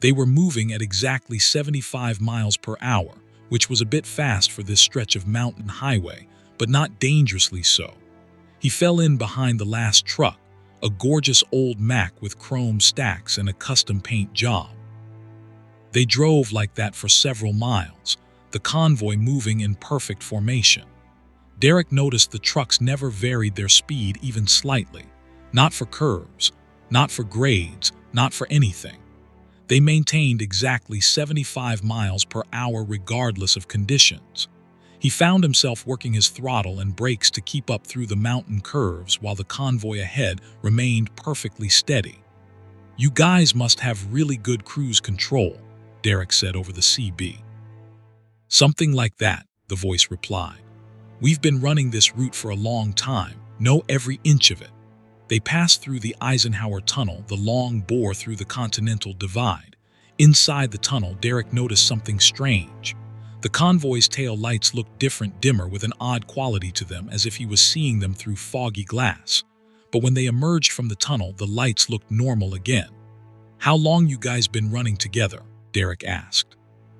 They were moving at exactly 75 miles per hour, which was a bit fast for this stretch of mountain highway, but not dangerously so. He fell in behind the last truck, a gorgeous old Mack with chrome stacks and a custom paint job. They drove like that for several miles, the convoy moving in perfect formation. Derek noticed the trucks never varied their speed even slightly, not for curves, not for grades, not for anything. They maintained exactly 75 miles per hour regardless of conditions. He found himself working his throttle and brakes to keep up through the mountain curves while the convoy ahead remained perfectly steady. You guys must have really good cruise control, Derek said over the CB. Something like that, the voice replied. We've been running this route for a long time, know every inch of it. They passed through the Eisenhower Tunnel, the long bore through the Continental Divide. Inside the tunnel, Derek noticed something strange. The convoy's tail lights looked different, dimmer, with an odd quality to them, as if he was seeing them through foggy glass. But when they emerged from the tunnel, the lights looked normal again. How long you guys been running together? Derek asked.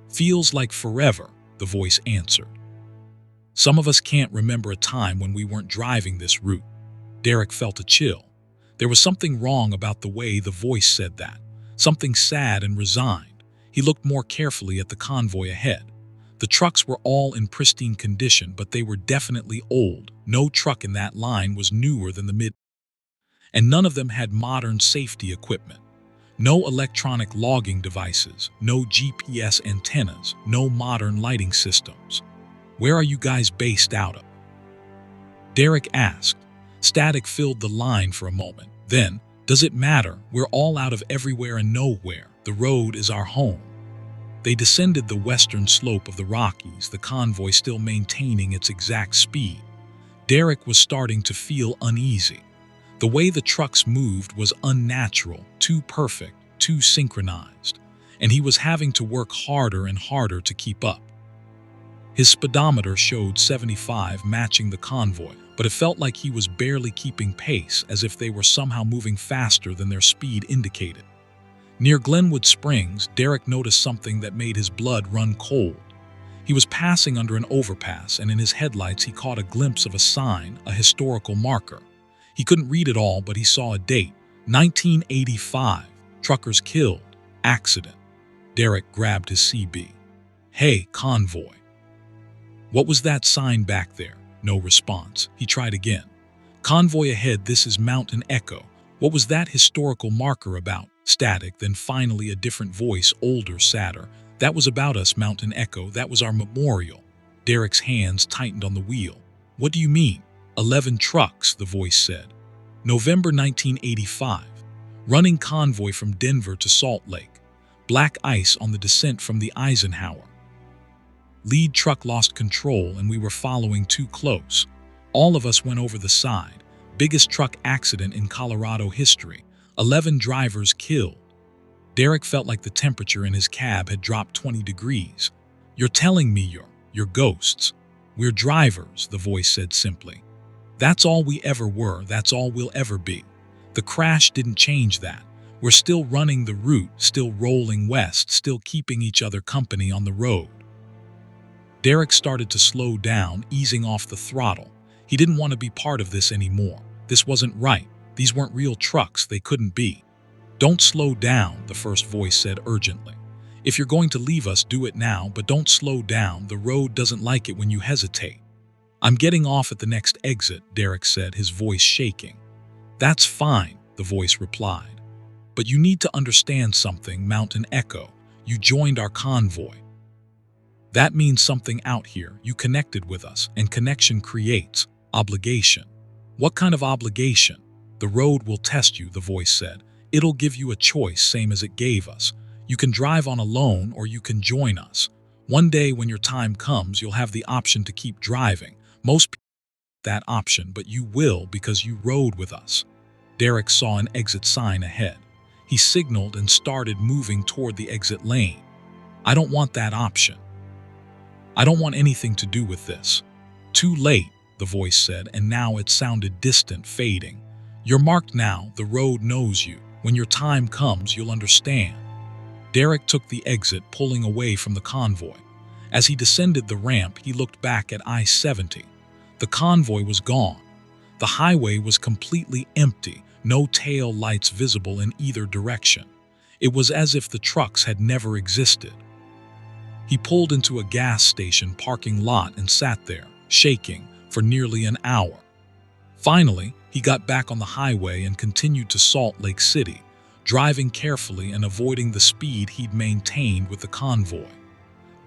Feels like forever, the voice answered. Some of us can't remember a time when we weren't driving this route. Derek felt a chill. There was something wrong about the way the voice said that, something sad and resigned. He looked more carefully at the convoy ahead. The trucks were all in pristine condition, but they were definitely old. No truck in that line was newer than the mid, and none of them had modern safety equipment. No electronic logging devices, no GPS antennas, no modern lighting systems. Where are you guys based out of? Derek asked. Static filled the line for a moment. Then, does it matter? We're all out of everywhere and nowhere. The road is our home. They descended the western slope of the Rockies, the convoy still maintaining its exact speed. Derek was starting to feel uneasy. The way the trucks moved was unnatural, too perfect, too synchronized, and he was having to work harder and harder to keep up. His speedometer showed 75, matching the convoy, but it felt like he was barely keeping pace, as if they were somehow moving faster than their speed indicated. Near Glenwood Springs, Derek noticed something that made his blood run cold. He was passing under an overpass, and in his headlights he caught a glimpse of a sign, a historical marker. He couldn't read it all, but he saw a date, 1985, truckers killed, accident. Derek grabbed his CB. Hey, convoy. What was that sign back there? No response. He tried again. Convoy ahead, this is Mountain Echo. What was that historical marker about? Static, then finally a different voice, older, sadder. That was about us, Mountain Echo. That was our memorial. Derek's hands tightened on the wheel. What do you mean? 11 trucks, the voice said. November 1985. Running convoy from Denver to Salt Lake. Black ice on the descent from the Eisenhower. Lead truck lost control and we were following too close. All of us went over the side. Biggest truck accident in Colorado history. 11 drivers killed. Derek felt like the temperature in his cab had dropped 20 degrees. You're telling me you're ghosts. We're drivers, the voice said simply. That's all we ever were, that's all we'll ever be. The crash didn't change that. We're still running the route, still rolling west, still keeping each other company on the road. Derek started to slow down, easing off the throttle. He didn't want to be part of this anymore. This wasn't right. These weren't real trucks. They couldn't be. Don't slow down, the first voice said urgently. If you're going to leave us, do it now, but don't slow down. The road doesn't like it when you hesitate. I'm getting off at the next exit, Derek said, his voice shaking. That's fine, the voice replied. But you need to understand something, Mountain Echo. You joined our convoy. That means something out here. You connected with us, and connection creates obligation. What kind of obligation? The road will test you, the voice said. It'll give you a choice, same as it gave us. You can drive on alone or you can join us. One day when your time comes, you'll have the option to keep driving. Most people that option, but you will because you rode with us. Derek saw an exit sign ahead. He signaled and started moving toward the exit lane. I don't want that option. I don't want anything to do with this. Too late, the voice said, and now it sounded distant, fading. You're marked now, the road knows you. When your time comes, you'll understand. Derek took the exit, pulling away from the convoy. As he descended the ramp, he looked back at I-80. The convoy was gone. The highway was completely empty, no tail lights visible in either direction. It was as if the trucks had never existed. He pulled into a gas station parking lot and sat there, shaking, for nearly an hour. Finally, he got back on the highway and continued to Salt Lake City, driving carefully and avoiding the speed he'd maintained with the convoy.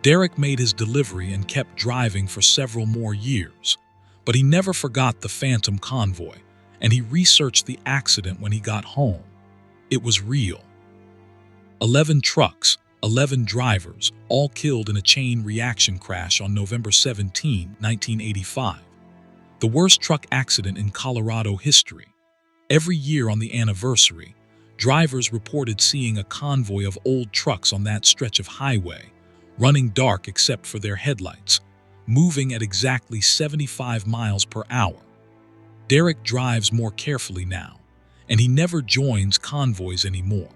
Derek made his delivery and kept driving for several more years, but he never forgot the phantom convoy, and he researched the accident when he got home. It was real. 11 trucks, 11 drivers, all killed in a chain reaction crash on November 17, 1985. The worst truck accident in Colorado history. Every year on the anniversary, drivers reported seeing a convoy of old trucks on that stretch of highway, running dark except for their headlights, moving at exactly 75 miles per hour. Derek drives more carefully now, and he never joins convoys anymore,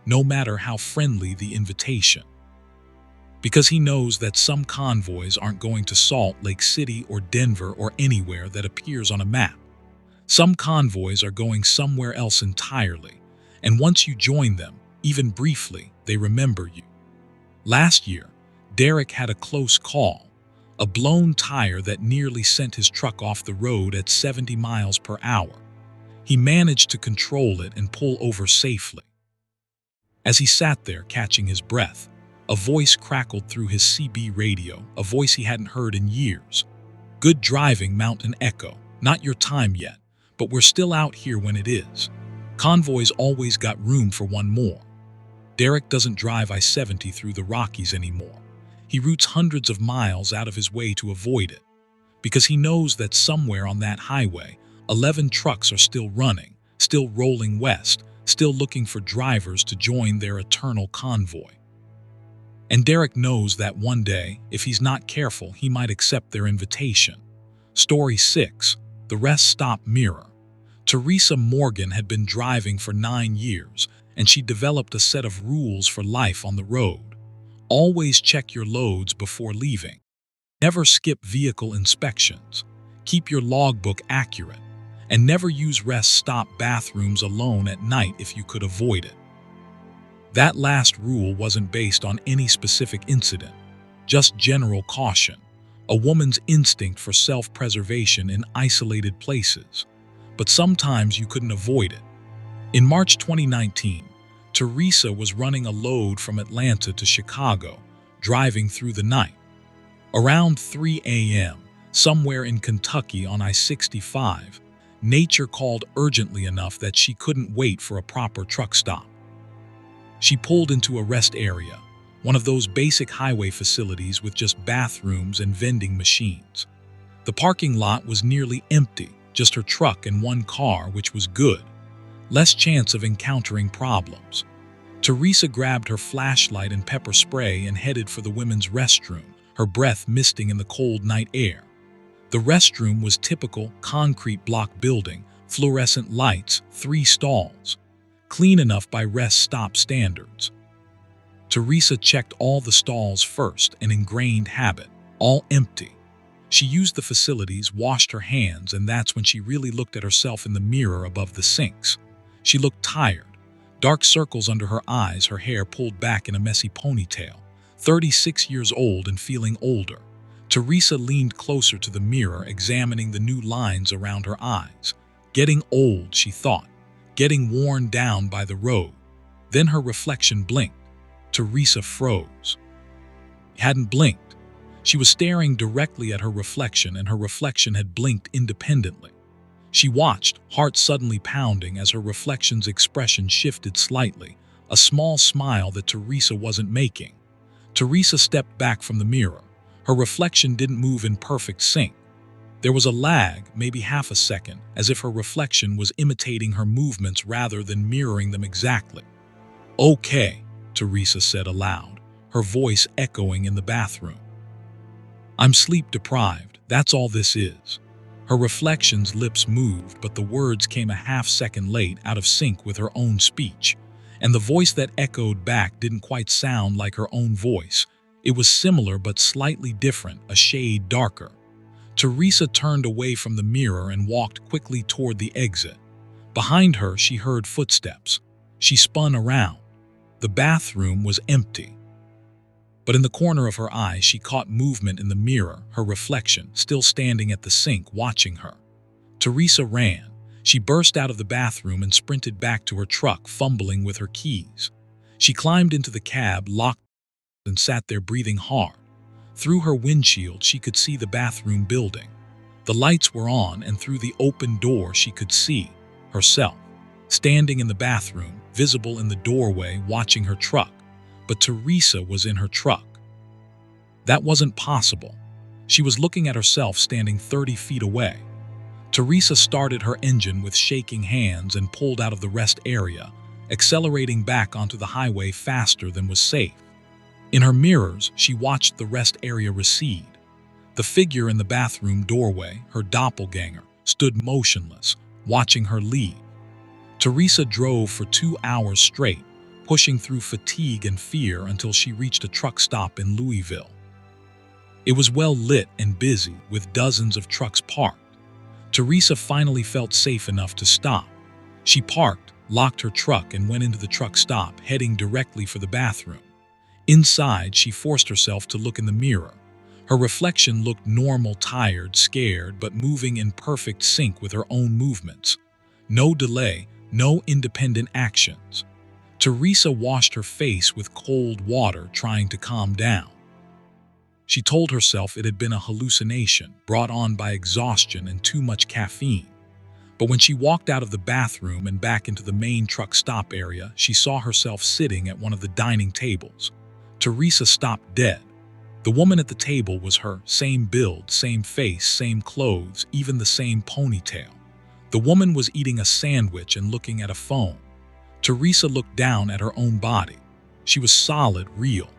no matter how friendly the invitation. Because he knows that some convoys aren't going to Salt Lake City or Denver or anywhere that appears on a map. Some convoys are going somewhere else entirely, and once you join them, even briefly, they remember you. Last year, Derek had a close call, a blown tire that nearly sent his truck off the road at 70 miles per hour. He managed to control it and pull over safely. As he sat there catching his breath, a voice crackled through his CB radio, a voice he hadn't heard in years. Good driving, Mountain Echo. Not your time yet, but we're still out here when it is. Convoys always got room for one more. Derek doesn't drive I-70 through the Rockies anymore. He routes hundreds of miles out of his way to avoid it, because he knows that somewhere on that highway, 11 trucks are still running, still rolling west, still looking for drivers to join their eternal convoy. And Derek knows that one day, if he's not careful, he might accept their invitation. Story 6. The Rest Stop Mirror. Teresa Morgan had been driving for 9 years, and she developed a set of rules for life on the road. Always check your loads before leaving. Never skip vehicle inspections. Keep your logbook accurate. And never use rest stop bathrooms alone at night if you could avoid it. That last rule wasn't based on any specific incident, just general caution, a woman's instinct for self-preservation in isolated places. But sometimes you couldn't avoid it. In March 2019, Teresa was running a load from Atlanta to Chicago, driving through the night. Around 3 a.m., somewhere in Kentucky on I-65, nature called urgently enough that she couldn't wait for a proper truck stop. She pulled into a rest area, one of those basic highway facilities with just bathrooms and vending machines. The parking lot was nearly empty, just her truck and one car, which was good. Less chance of encountering problems. Teresa grabbed her flashlight and pepper spray and headed for the women's restroom, her breath misting in the cold night air. The restroom was typical concrete block building, fluorescent lights, 3 stalls. Clean enough by rest stop standards. Teresa checked all the stalls first, an ingrained habit, all empty. She used the facilities, washed her hands, and that's when she really looked at herself in the mirror above the sinks. She looked tired, dark circles under her eyes, her hair pulled back in a messy ponytail, 36 years old and feeling older. Teresa leaned closer to the mirror, examining the new lines around her eyes. Getting old, she thought. Getting worn down by the road. Then her reflection blinked. Teresa froze. Hadn't blinked. She was staring directly at her reflection, and her reflection had blinked independently. She watched, heart suddenly pounding, as her reflection's expression shifted slightly, a small smile that Teresa wasn't making. Teresa stepped back from the mirror. Her reflection didn't move in perfect sync. There was a lag, maybe half a second, as if her reflection was imitating her movements rather than mirroring them exactly. "Okay," Teresa said aloud, her voice echoing in the bathroom. "I'm sleep-deprived, that's all this is." Her reflection's lips moved, but the words came a half-second late, out of sync with her own speech. And the voice that echoed back didn't quite sound like her own voice. It was similar but slightly different, a shade darker. Teresa turned away from the mirror and walked quickly toward the exit. Behind her, she heard footsteps. She spun around. The bathroom was empty. But in the corner of her eye, she caught movement in the mirror, her reflection, still standing at the sink, watching her. Teresa ran. She burst out of the bathroom and sprinted back to her truck, fumbling with her keys. She climbed into the cab, locked, and sat there breathing hard. Through her windshield, she could see the bathroom building. The lights were on, and through the open door she could see herself, standing in the bathroom, visible in the doorway, watching her truck. But Teresa was in her truck. That wasn't possible. She was looking at herself standing 30 feet away. Teresa started her engine with shaking hands and pulled out of the rest area, accelerating back onto the highway faster than was safe. In her mirrors, she watched the rest area recede. The figure in the bathroom doorway, her doppelganger, stood motionless, watching her leave. Teresa drove for 2 hours straight, pushing through fatigue and fear until she reached a truck stop in Louisville. It was well lit and busy, with dozens of trucks parked. Teresa finally felt safe enough to stop. She parked, locked her truck, and went into the truck stop, heading directly for the bathroom. Inside, she forced herself to look in the mirror. Her reflection looked normal, tired, scared, but moving in perfect sync with her own movements. No delay, no independent actions. Teresa washed her face with cold water, trying to calm down. She told herself it had been a hallucination brought on by exhaustion and too much caffeine. But when she walked out of the bathroom and back into the main truck stop area, she saw herself sitting at one of the dining tables. Teresa stopped dead. The woman at the table was her, same build, same face, same clothes, even the same ponytail. The woman was eating a sandwich and looking at a phone. Teresa looked down at her own body. She was solid, real.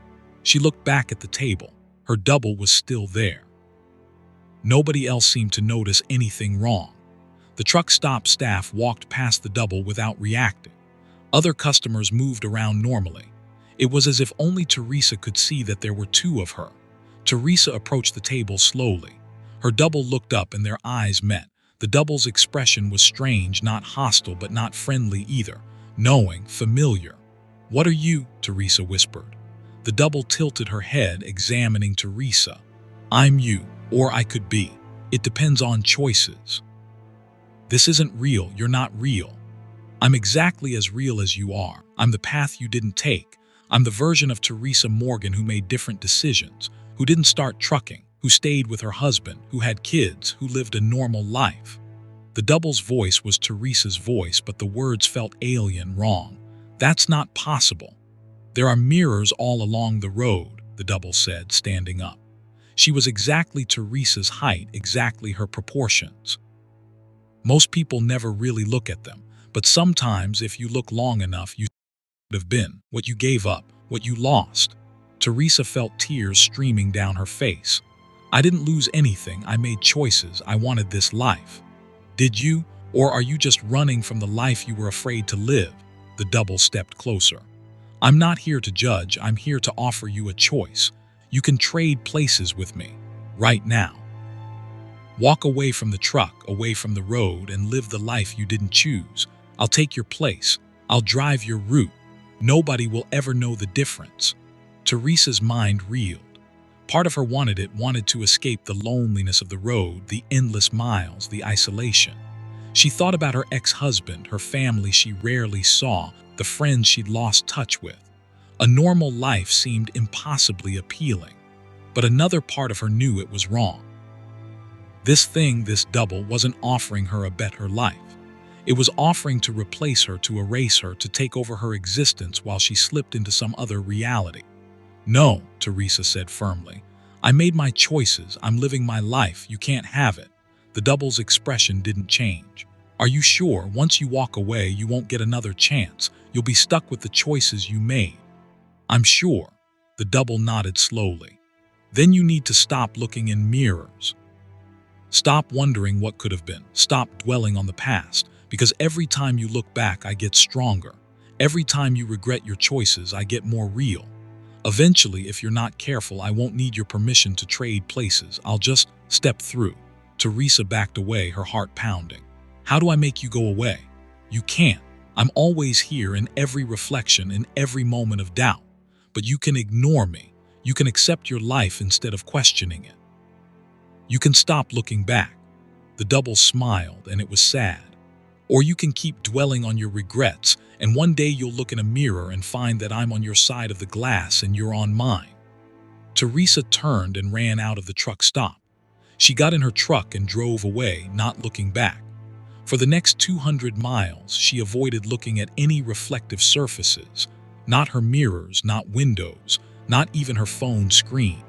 She looked back at the table. Her double was still there. Nobody else seemed to notice anything wrong. The truck stop staff walked past the double without reacting. Other customers moved around normally. It was as if only Teresa could see that there were two of her. Teresa approached the table slowly. Her double looked up and their eyes met. The double's expression was strange, not hostile but not friendly either. Knowing, familiar. "What are you?" Teresa whispered. The double tilted her head, examining Teresa. "I'm you, or I could be. It depends on choices." "This isn't real, you're not real." "I'm exactly as real as you are. I'm the path you didn't take. I'm the version of Teresa Morgan who made different decisions, who didn't start trucking, who stayed with her husband, who had kids, who lived a normal life." The double's voice was Teresa's voice, but the words felt alien, wrong. "That's not possible." "There are mirrors all along the road," the double said, standing up. She was exactly Teresa's height, exactly her proportions. "Most people never really look at them, but sometimes if you look long enough, you would have been what you gave up, what you lost." Teresa felt tears streaming down her face. "I didn't lose anything. I made choices. I wanted this life." "Did you? Or are you just running from the life you were afraid to live?" The double stepped closer. "I'm not here to judge. I'm here to offer you a choice. You can trade places with me, right now. Walk away from the truck, away from the road, and live the life you didn't choose. I'll take your place. I'll drive your route. Nobody will ever know the difference." Teresa's mind reeled. Part of her wanted to escape the loneliness of the road, the endless miles, the isolation. She thought about her ex-husband, her family she rarely saw, the friends she'd lost touch with. A normal life seemed impossibly appealing. But another part of her knew it was wrong. This double, wasn't offering her a better life. It was offering to replace her, to erase her, to take over her existence while she slipped into some other reality. "No," Teresa said firmly. "I made my choices. I'm living my life. You can't have it." The double's expression didn't change. "Are you sure? Once you walk away, you won't get another chance. You'll be stuck with the choices you made." "I'm sure." The double nodded slowly. "Then you need to stop looking in mirrors. Stop wondering what could have been. Stop dwelling on the past, because every time you look back, I get stronger. Every time you regret your choices, I get more real. Eventually, if you're not careful, I won't need your permission to trade places. I'll just step through." Teresa backed away, her heart pounding. "How do I make you go away?" "You can't. I'm always here in every reflection, in every moment of doubt. But you can ignore me. You can accept your life instead of questioning it. You can stop looking back." The double smiled, and it was sad. "Or you can keep dwelling on your regrets, and one day you'll look in a mirror and find that I'm on your side of the glass and you're on mine." Teresa turned and ran out of the truck stop. She got in her truck and drove away, not looking back. For the next 200 miles, she avoided looking at any reflective surfaces, not her mirrors, not windows, not even her phone screen.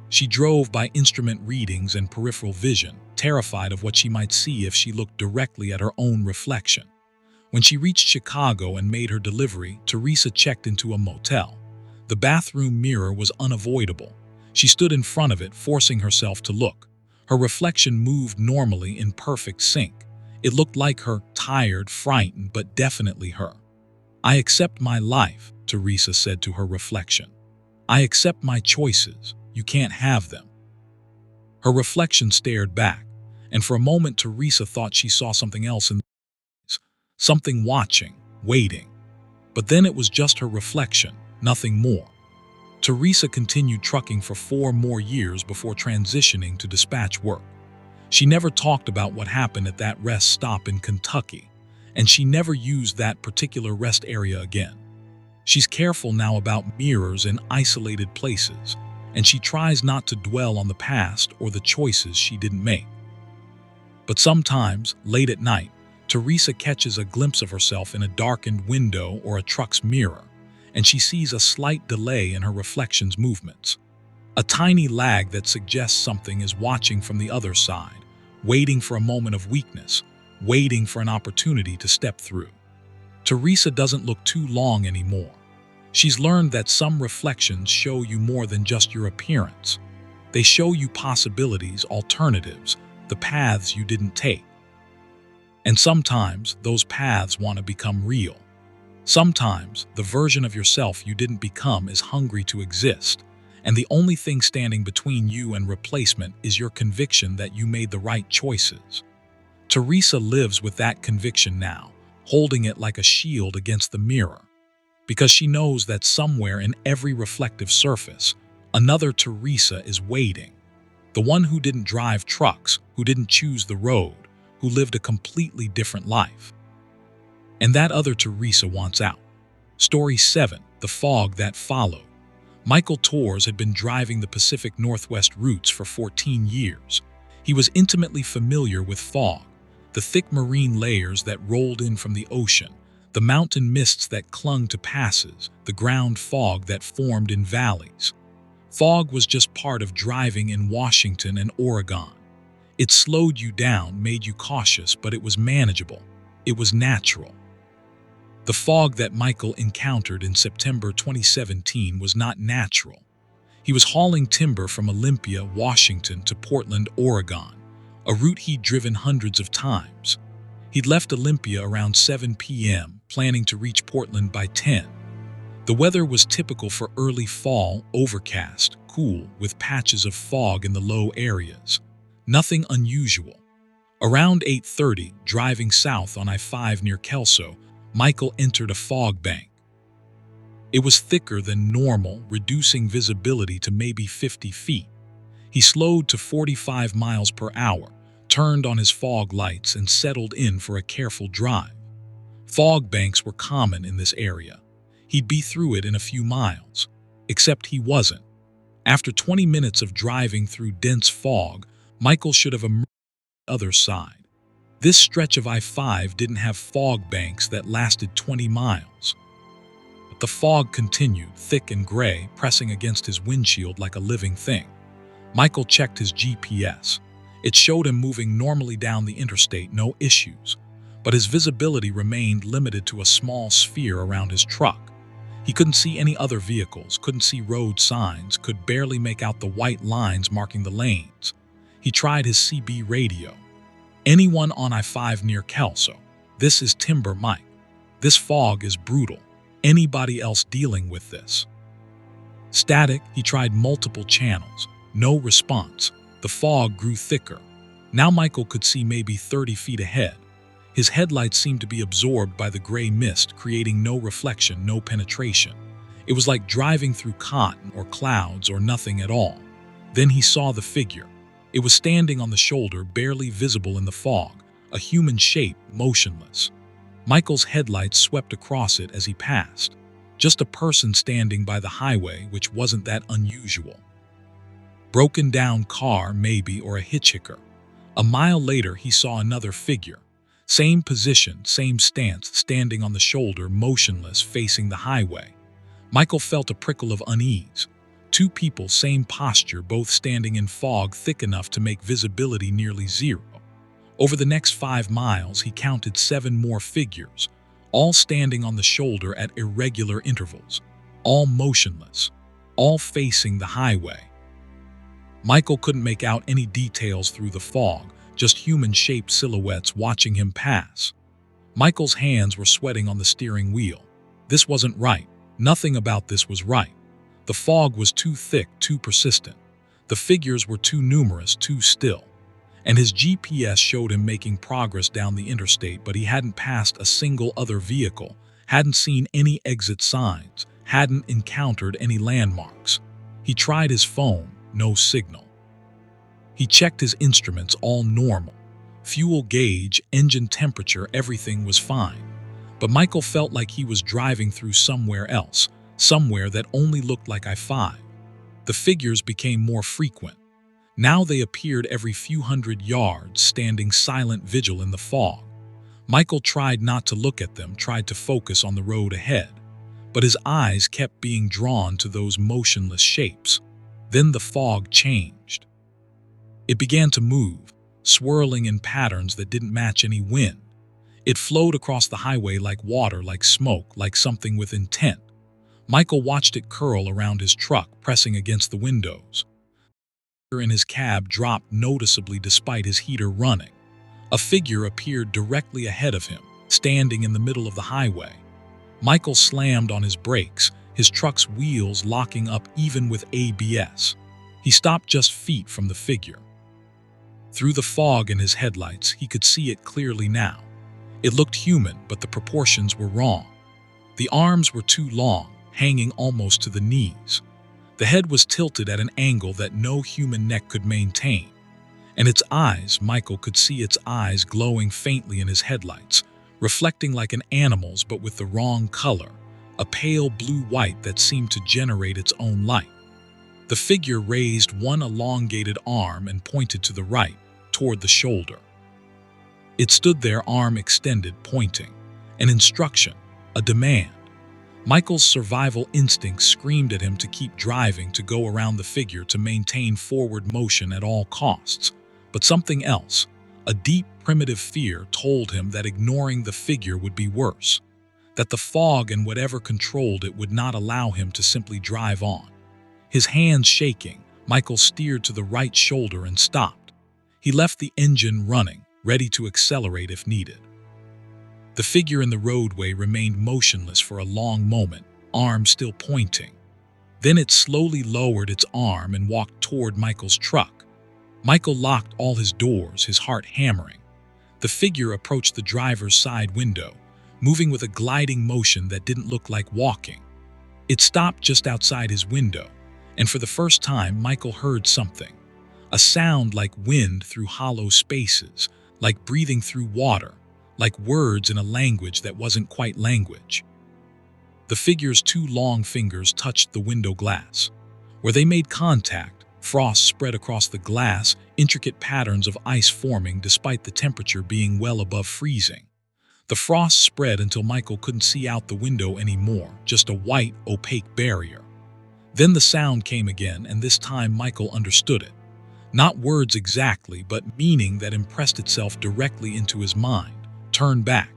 She drove by instrument readings and peripheral vision, terrified of what she might see if she looked directly at her own reflection. When she reached Chicago and made her delivery, Teresa checked into a motel. The bathroom mirror was unavoidable. She stood in front of it, forcing herself to look. Her reflection moved normally, in perfect sync. It looked like her, tired, frightened, but definitely her. "I accept my life," Teresa said to her reflection. "I accept my choices. You can't have them." Her reflection stared back, and for a moment Teresa thought she saw something else in the eyes. Something watching, waiting. But then it was just her reflection, nothing more. Teresa continued trucking for 4 more years before transitioning to dispatch work. She never talked about what happened at that rest stop in Kentucky, and she never used that particular rest area again. She's careful now about mirrors in isolated places, and she tries not to dwell on the past or the choices she didn't make. But sometimes, late at night, Teresa catches a glimpse of herself in a darkened window or a truck's mirror, and she sees a slight delay in her reflection's movements. A tiny lag that suggests something is watching from the other side, waiting for a moment of weakness, waiting for an opportunity to step through. Teresa doesn't look too long anymore. She's learned that some reflections show you more than just your appearance. They show you possibilities, alternatives, the paths you didn't take. And sometimes those paths want to become real. Sometimes the version of yourself you didn't become is hungry to exist, and the only thing standing between you and replacement is your conviction that you made the right choices. Teresa lives with that conviction now, holding it like a shield against the mirror, because she knows that somewhere in every reflective surface, another Teresa is waiting. The one who didn't drive trucks, who didn't choose the road, who lived a completely different life. And that other Teresa wants out. Story 7, The Fog That Followed. Michael Torres had been driving the Pacific Northwest routes for 14 years. He was intimately familiar with fog, the thick marine layers that rolled in from the ocean, the mountain mists that clung to passes, the ground fog that formed in valleys. Fog was just part of driving in Washington and Oregon. It slowed you down, made you cautious, but it was manageable. It was natural. The fog that Michael encountered in September 2017 was not natural. He was hauling timber from Olympia, Washington to Portland, Oregon, a route he'd driven hundreds of times. He'd left Olympia around 7 p.m., planning to reach Portland by 10. The weather was typical for early fall, overcast, cool, with patches of fog in the low areas. Nothing unusual. Around 8:30, driving south on I-5 near Kelso, Michael entered a fog bank. It was thicker than normal, reducing visibility to maybe 50 feet. He slowed to 45 miles per hour, turned on his fog lights, and settled in for a careful drive. Fog banks were common in this area. He'd be through it in a few miles. Except he wasn't. After 20 minutes of driving through dense fog, Michael should have emerged on the other side. This stretch of I-5 didn't have fog banks that lasted 20 miles. But the fog continued, thick and gray, pressing against his windshield like a living thing. Michael checked his GPS. It showed him moving normally down the interstate, no issues. But his visibility remained limited to a small sphere around his truck. He couldn't see any other vehicles, couldn't see road signs, could barely make out the white lines marking the lanes. He tried his CB radio. Anyone on I-5 near Kelso? This is Timber Mike. This fog is brutal. Anybody else dealing with this? Static. He tried multiple channels. No response. The fog grew thicker. Now Michael could see maybe 30 feet ahead. His headlights seemed to be absorbed by the gray mist, creating no reflection, no penetration. It was like driving through cotton or clouds or nothing at all. Then he saw the figure. It was standing on the shoulder, barely visible in the fog, a human shape, motionless. Michael's headlights swept across it as he passed. Just a person standing by the highway, which wasn't that unusual. Broken down car, maybe, or a hitchhiker. A mile later, he saw another figure. Same position, same stance, standing on the shoulder, motionless, facing the highway. Michael felt a prickle of unease. Two people, same posture, both standing in fog thick enough to make visibility nearly zero. Over the next 5 miles, he counted 7 more figures, all standing on the shoulder at irregular intervals, all motionless, all facing the highway. Michael couldn't make out any details through the fog, just human-shaped silhouettes watching him pass. Michael's hands were sweating on the steering wheel. This wasn't right. Nothing about this was right. The fog was too thick, too persistent. The figures were too numerous, too still. And his GPS showed him making progress down the interstate, but he hadn't passed a single other vehicle, hadn't seen any exit signs, hadn't encountered any landmarks. He tried his phone, no signal. He checked his instruments, all normal. Fuel gauge, engine temperature, everything was fine. But Michael felt like he was driving through somewhere else, somewhere that only looked like I-5. The figures became more frequent. Now they appeared every few hundred yards, standing silent vigil in the fog. Michael tried not to look at them, tried to focus on the road ahead. But his eyes kept being drawn to those motionless shapes. Then the fog changed. It began to move, swirling in patterns that didn't match any wind. It flowed across the highway like water, like smoke, like something with intent. Michael watched it curl around his truck, pressing against the windows. The air in his cab dropped noticeably despite his heater running. A figure appeared directly ahead of him, standing in the middle of the highway. Michael slammed on his brakes, his truck's wheels locking up even with ABS. He stopped just feet from the figure. Through the fog in his headlights, he could see it clearly now. It looked human, but the proportions were wrong. The arms were too long, hanging almost to the knees. The head was tilted at an angle that no human neck could maintain. And its eyes, Michael could see its eyes glowing faintly in his headlights, reflecting like an animal's but with the wrong color, a pale blue-white that seemed to generate its own light. The figure raised one elongated arm and pointed to the right, toward the shoulder. It stood there, arm extended, pointing. An instruction, a demand. Michael's survival instinct screamed at him to keep driving, to go around the figure, to maintain forward motion at all costs. But something else, a deep, primitive fear, told him that ignoring the figure would be worse, that the fog and whatever controlled it would not allow him to simply drive on. His hands shaking, Michael steered to the right shoulder and stopped. He left the engine running, ready to accelerate if needed. The figure in the roadway remained motionless for a long moment, arm still pointing. Then it slowly lowered its arm and walked toward Michael's truck. Michael locked all his doors, his heart hammering. The figure approached the driver's side window, moving with a gliding motion that didn't look like walking. It stopped just outside his window, and for the first time Michael heard something. A sound like wind through hollow spaces, like breathing through water, like words in a language that wasn't quite language. The figure's two long fingers touched the window glass. Where they made contact, frost spread across the glass, intricate patterns of ice forming despite the temperature being well above freezing. The frost spread until Michael couldn't see out the window anymore, just a white, opaque barrier. Then the sound came again, and this time Michael understood it. Not words exactly, but meaning that impressed itself directly into his mind. Turn back.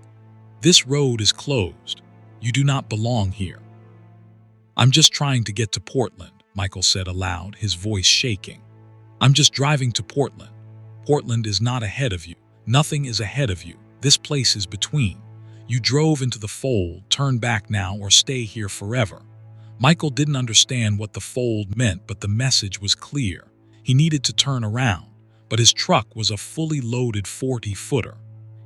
This road is closed. You do not belong here. I'm just trying to get to Portland, Michael said aloud, his voice shaking. I'm just driving to Portland. Portland is not ahead of you. Nothing is ahead of you. This place is between. You drove into the fold, turn back now or stay here forever. Michael didn't understand what the fold meant, but the message was clear. He needed to turn around, but his truck was a fully loaded 40-footer.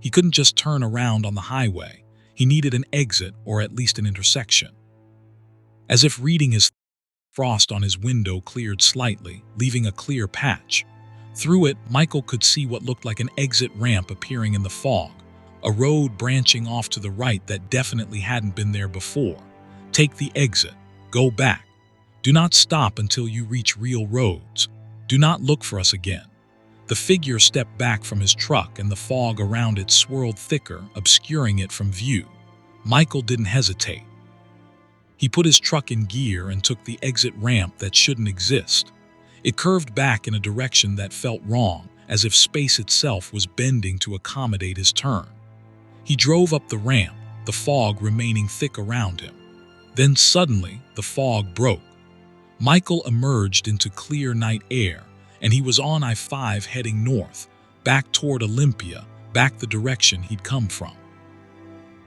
He couldn't just turn around on the highway. He needed an exit or at least an intersection. As if reading his frost on his window cleared slightly, leaving a clear patch. Through it, Michael could see what looked like an exit ramp appearing in the fog, a road branching off to the right that definitely hadn't been there before. Take the exit. Go back. Do not stop until you reach real roads. Do not look for us again. The figure stepped back from his truck and the fog around it swirled thicker, obscuring it from view. Michael didn't hesitate. He put his truck in gear and took the exit ramp that shouldn't exist. It curved back in a direction that felt wrong, as if space itself was bending to accommodate his turn. He drove up the ramp, the fog remaining thick around him. Then suddenly, the fog broke. Michael emerged into clear night air, and he was on I-5 heading north, back toward Olympia, back the direction he'd come from.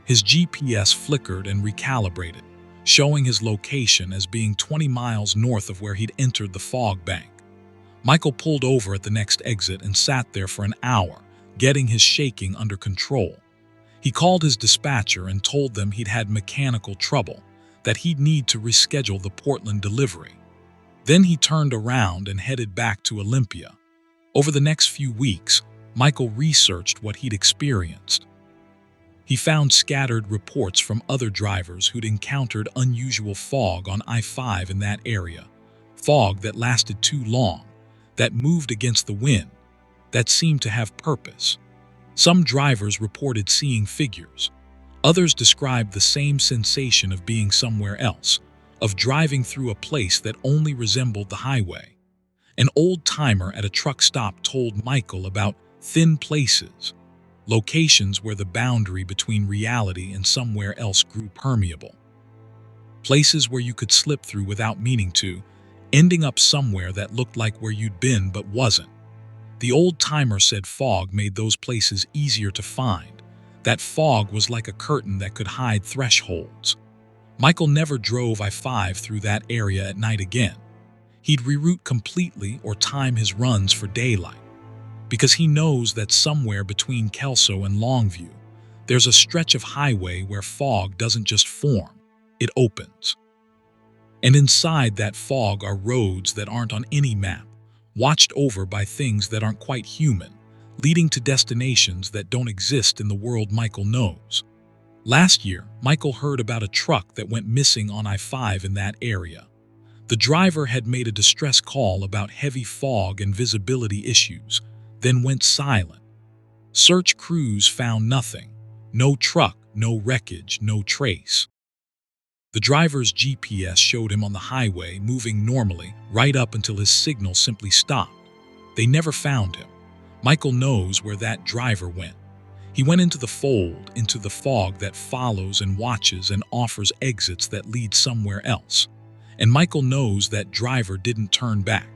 His GPS flickered and recalibrated, showing his location as being 20 miles north of where he'd entered the fog bank. Michael pulled over at the next exit and sat there for an hour, getting his shaking under control. He called his dispatcher and told them he'd had mechanical trouble, that he'd need to reschedule the Portland delivery. Then he turned around and headed back to Olympia. Over the next few weeks, Michael researched what he'd experienced. He found scattered reports from other drivers who'd encountered unusual fog on I-5 in that area, fog that lasted too long, that moved against the wind, that seemed to have purpose. Some drivers reported seeing figures. Others described the same sensation of being somewhere else, of driving through a place that only resembled the highway. An old-timer at a truck stop told Michael about thin places, locations where the boundary between reality and somewhere else grew permeable. Places where you could slip through without meaning to, ending up somewhere that looked like where you'd been but wasn't. The old-timer said fog made those places easier to find. That fog was like a curtain that could hide thresholds. Michael never drove I-5 through that area at night again. He'd reroute completely or time his runs for daylight, because he knows that somewhere between Kelso and Longview, there's a stretch of highway where fog doesn't just form, it opens. And inside that fog are roads that aren't on any map, watched over by things that aren't quite human, leading to destinations that don't exist in the world Michael knows. Last year, Michael heard about a truck that went missing on I-5 in that area. The driver had made a distress call about heavy fog and visibility issues, then went silent. Search crews found nothing. No truck, no wreckage, no trace. The driver's GPS showed him on the highway moving normally right up until his signal simply stopped. They never found him. Michael knows where that driver went. He went into the fold, into the fog that follows and watches and offers exits that lead somewhere else. And Michael knows that driver didn't turn back.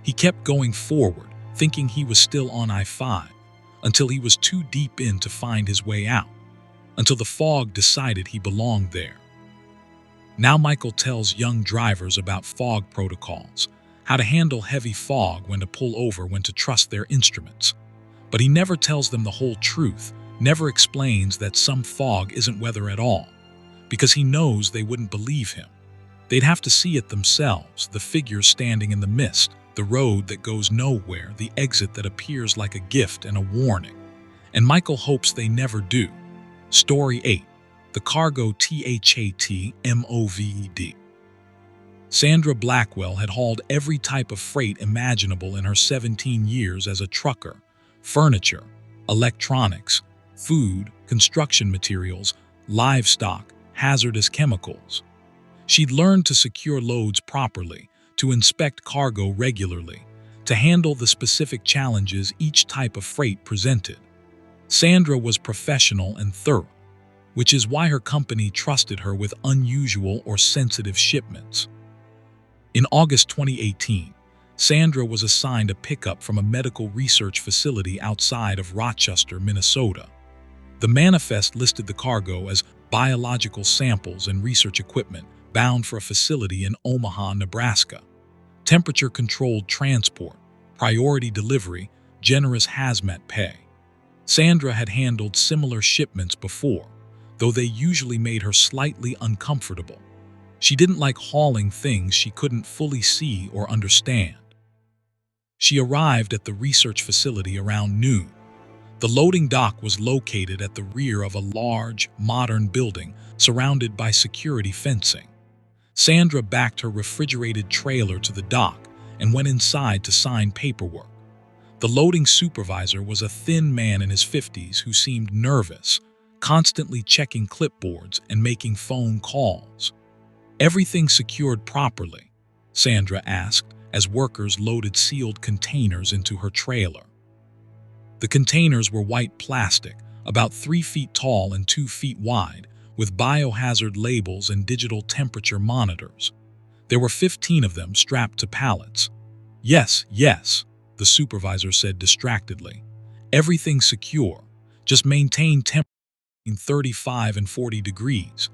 He kept going forward, thinking he was still on I-5, until he was too deep in to find his way out, until the fog decided he belonged there. Now Michael tells young drivers about fog protocols, how to handle heavy fog, when to pull over, when to trust their instruments. But he never tells them the whole truth, never explains that some fog isn't weather at all, because he knows they wouldn't believe him. They'd have to see it themselves, the figures standing in the mist, the road that goes nowhere, the exit that appears like a gift and a warning. And Michael hopes they never do. Story 8. The Cargo THAT MOVED. Sandra Blackwell had hauled every type of freight imaginable in her 17 years as a trucker: furniture, electronics, food, construction materials, livestock, hazardous chemicals. She'd learned to secure loads properly, to inspect cargo regularly, to handle the specific challenges each type of freight presented. Sandra was professional and thorough, which is why her company trusted her with unusual or sensitive shipments. In August 2018, Sandra was assigned a pickup from a medical research facility outside of Rochester, Minnesota. The manifest listed the cargo as biological samples and research equipment bound for a facility in Omaha, Nebraska. Temperature-controlled transport, priority delivery, generous hazmat pay. Sandra had handled similar shipments before, though they usually made her slightly uncomfortable. She didn't like hauling things she couldn't fully see or understand. She arrived at the research facility around noon. The loading dock was located at the rear of a large, modern building surrounded by security fencing. Sandra backed her refrigerated trailer to the dock and went inside to sign paperwork. The loading supervisor was a thin man in his 50s who seemed nervous, constantly checking clipboards and making phone calls. "Everything secured properly?" Sandra asked as workers loaded sealed containers into her trailer. The containers were white plastic, about 3 feet tall and 2 feet wide, with biohazard labels and digital temperature monitors. There were 15 of them strapped to pallets. Yes, the supervisor said distractedly. "Everything's secure. Just maintain temperature between 35 and 40 degrees.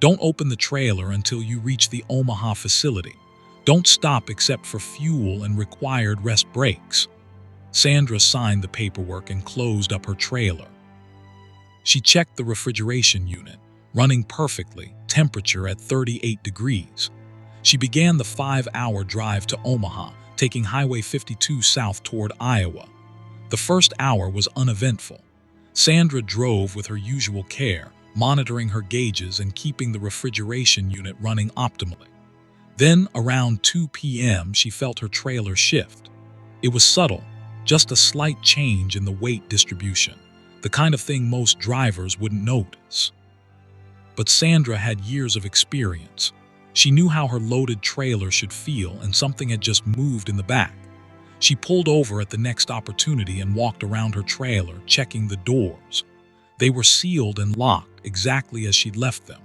Don't open the trailer until you reach the Omaha facility. Don't stop except for fuel and required rest breaks." Sandra signed the paperwork and closed up her trailer. She checked the refrigeration unit, running perfectly, temperature at 38 degrees. She began the 5-hour drive to Omaha, taking Highway 52 south toward Iowa. The first hour was uneventful. Sandra drove with her usual care, monitoring her gauges and keeping the refrigeration unit running optimally. Then, around 2 p.m., she felt her trailer shift. It was subtle, just a slight change in the weight distribution, the kind of thing most drivers wouldn't notice. But Sandra had years of experience. She knew how her loaded trailer should feel, and something had just moved in the back. She pulled over at the next opportunity and walked around her trailer, checking the doors. They were sealed and locked exactly as she'd left them.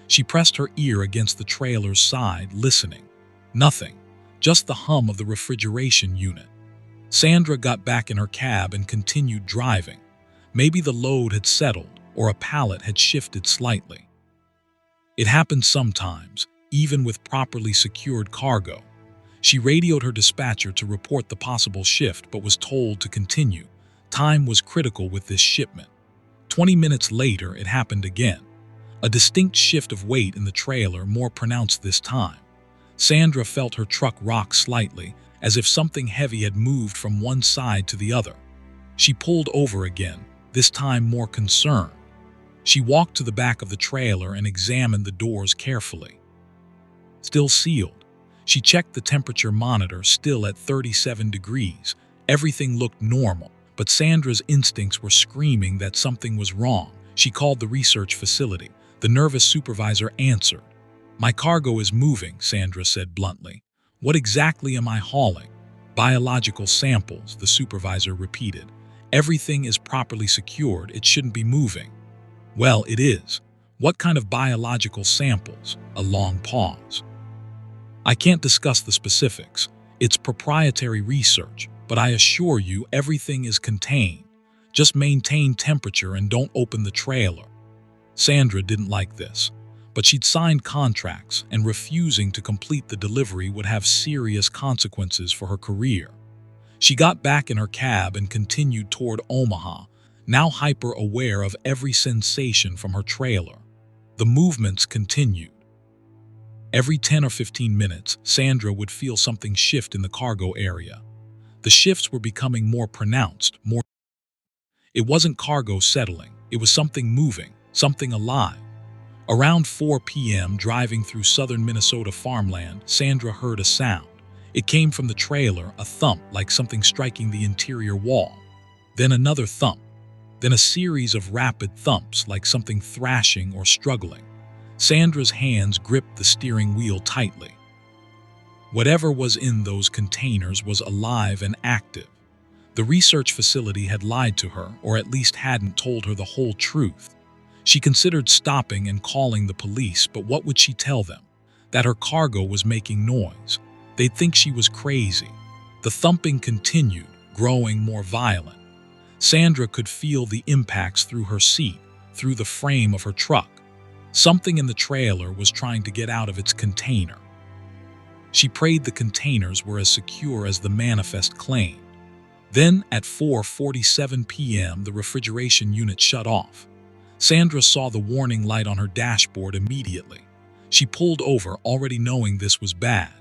She pressed her ear against the trailer's side, listening. Nothing, just the hum of the refrigeration unit. Sandra got back in her cab and continued driving. Maybe the load had settled, or a pallet had shifted slightly. It happened sometimes, even with properly secured cargo. She radioed her dispatcher to report the possible shift, but was told to continue. Time was critical with this shipment. 20 minutes later, it happened again. A distinct shift of weight in the trailer, more pronounced this time. Sandra felt her truck rock slightly, as if something heavy had moved from one side to the other. She pulled over again, this time more concerned. She walked to the back of the trailer and examined the doors carefully. Still sealed. She checked the temperature monitor, still at 37 degrees. Everything looked normal, but Sandra's instincts were screaming that something was wrong. She called the research facility. The nervous supervisor answered. "My cargo is moving," Sandra said bluntly. "What exactly am I hauling?" "Biological samples," the supervisor repeated. "Everything is properly secured. It shouldn't be moving." "Well, it is. What kind of biological samples?" A long pause. "I can't discuss the specifics. It's proprietary research, but I assure you everything is contained. Just maintain temperature and don't open the trailer." Sandra didn't like this, but she'd signed contracts, and refusing to complete the delivery would have serious consequences for her career. She got back in her cab and continued toward Omaha, now hyper-aware of every sensation from her trailer. The movements continued. Every 10 or 15 minutes, Sandra would feel something shift in the cargo area. The shifts were becoming more pronounced, more. It wasn't cargo settling, it was something moving, something alive. Around 4 p.m., driving through southern Minnesota farmland, Sandra heard a sound. It came from the trailer, a thump like something striking the interior wall. Then another thump. Then a series of rapid thumps like something thrashing or struggling. Sandra's hands gripped the steering wheel tightly. Whatever was in those containers was alive and active. The research facility had lied to her, or at least hadn't told her the whole truth. She considered stopping and calling the police, but what would she tell them? That her cargo was making noise. They'd think she was crazy. The thumping continued, growing more violent. Sandra could feel the impacts through her seat, through the frame of her truck. Something in the trailer was trying to get out of its container. She prayed the containers were as secure as the manifest claimed. Then, at 4:47 p.m., the refrigeration unit shut off. Sandra saw the warning light on her dashboard immediately. She pulled over, already knowing this was bad.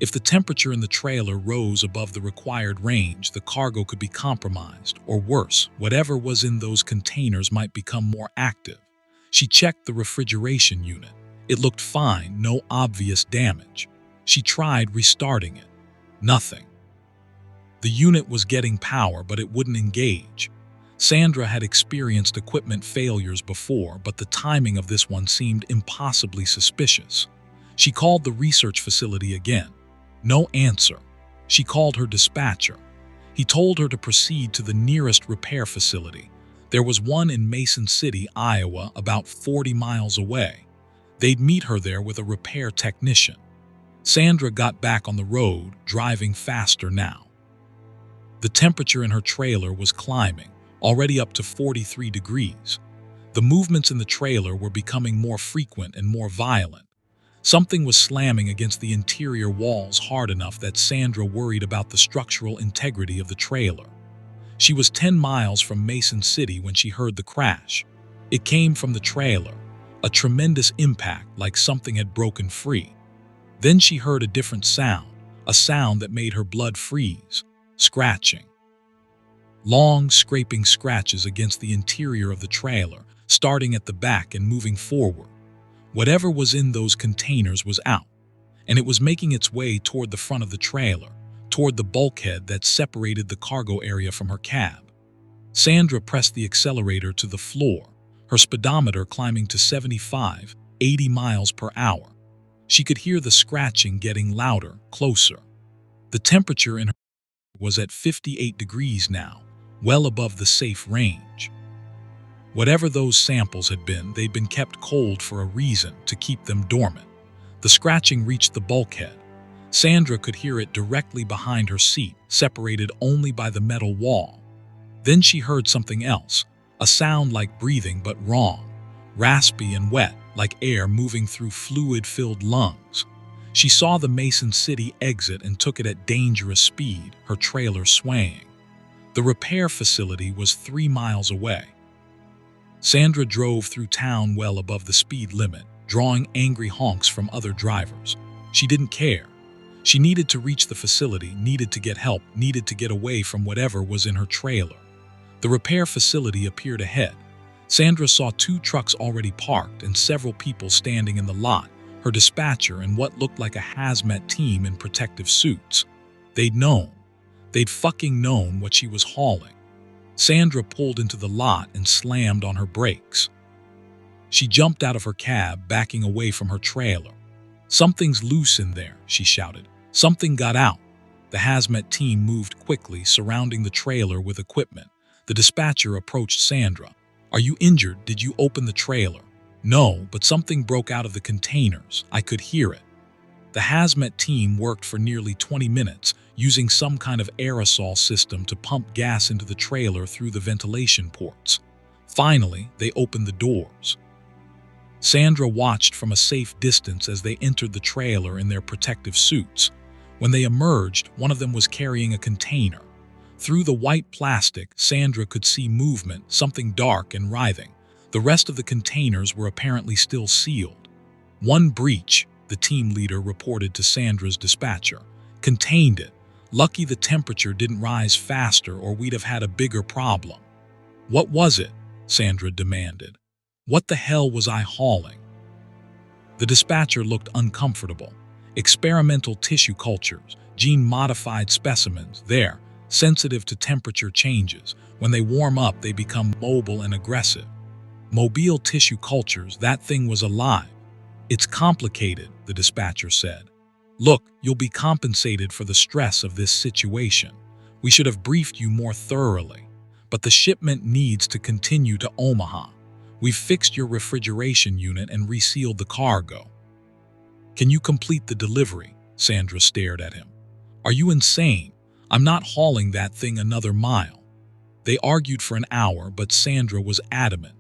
If the temperature in the trailer rose above the required range, the cargo could be compromised, or worse, whatever was in those containers might become more active. She checked the refrigeration unit. It looked fine, no obvious damage. She tried restarting it. Nothing. The unit was getting power, but it wouldn't engage. Sandra had experienced equipment failures before, but the timing of this one seemed impossibly suspicious. She called the research facility again. No answer. She called her dispatcher. He told her to proceed to the nearest repair facility. There was one in Mason City, Iowa, about 40 miles away. They'd meet her there with a repair technician. Sandra got back on the road, driving faster now. The temperature in her trailer was climbing, already up to 43 degrees. The movements in the trailer were becoming more frequent and more violent. Something was slamming against the interior walls hard enough that Sandra worried about the structural integrity of the trailer. She was 10 miles from Mason City when she heard the crash. It came from the trailer, a tremendous impact like something had broken free. Then she heard a different sound, a sound that made her blood freeze. Scratching. Long, scraping scratches against the interior of the trailer, starting at the back and moving forward. Whatever was in those containers was out, and it was making its way toward the front of the trailer, toward the bulkhead that separated the cargo area from her cab. Sandra pressed the accelerator to the floor, her speedometer climbing to 75, 80 miles per hour. She could hear the scratching getting louder, closer. The temperature in her was at 58 degrees now, well above the safe range. Whatever those samples had been, they'd been kept cold for a reason, to keep them dormant. The scratching reached the bulkhead. Sandra could hear it directly behind her seat, separated only by the metal wall. Then she heard something else, a sound like breathing but wrong, raspy and wet, like air moving through fluid-filled lungs. She saw the Mason City exit and took it at dangerous speed, her trailer swaying. The repair facility was 3 miles away. Sandra drove through town well above the speed limit, drawing angry honks from other drivers. She didn't care. She needed to reach the facility, needed to get help, needed to get away from whatever was in her trailer. The repair facility appeared ahead. Sandra saw 2 trucks already parked and several people standing in the lot, her dispatcher and what looked like a hazmat team in protective suits. They'd known. They'd fucking known what she was hauling. Sandra pulled into the lot and slammed on her brakes. She jumped out of her cab, backing away from her trailer. "Something's loose in there," she shouted. Something got out. The hazmat team moved quickly, surrounding the trailer with equipment. The dispatcher approached Sandra. "Are you injured? Did you open the trailer?" "No, but something broke out of the containers. I could hear it." The hazmat team worked for nearly 20 minutes, using some kind of aerosol system to pump gas into the trailer through the ventilation ports. Finally, they opened the doors. Sandra watched from a safe distance as they entered the trailer in their protective suits. When they emerged, one of them was carrying a container. Through the white plastic, Sandra could see movement, something dark and writhing. The rest of the containers were apparently still sealed. "One breach," the team leader reported to Sandra's dispatcher. "Contained it. Lucky the temperature didn't rise faster or we'd have had a bigger problem." "What was it?" Sandra demanded. "What the hell was I hauling?" The dispatcher looked uncomfortable. Experimental tissue cultures, gene-modified specimens, there, sensitive to temperature changes. When they warm up, they become mobile and aggressive. Mobile tissue cultures, that thing was alive. It's complicated, the dispatcher said. Look, you'll be compensated for the stress of this situation. We should have briefed you more thoroughly. But the shipment needs to continue to Omaha. We've fixed your refrigeration unit and resealed the cargo. Can you complete the delivery? Sandra stared at him. Are you insane? I'm not hauling that thing another mile. They argued for an hour, but Sandra was adamant.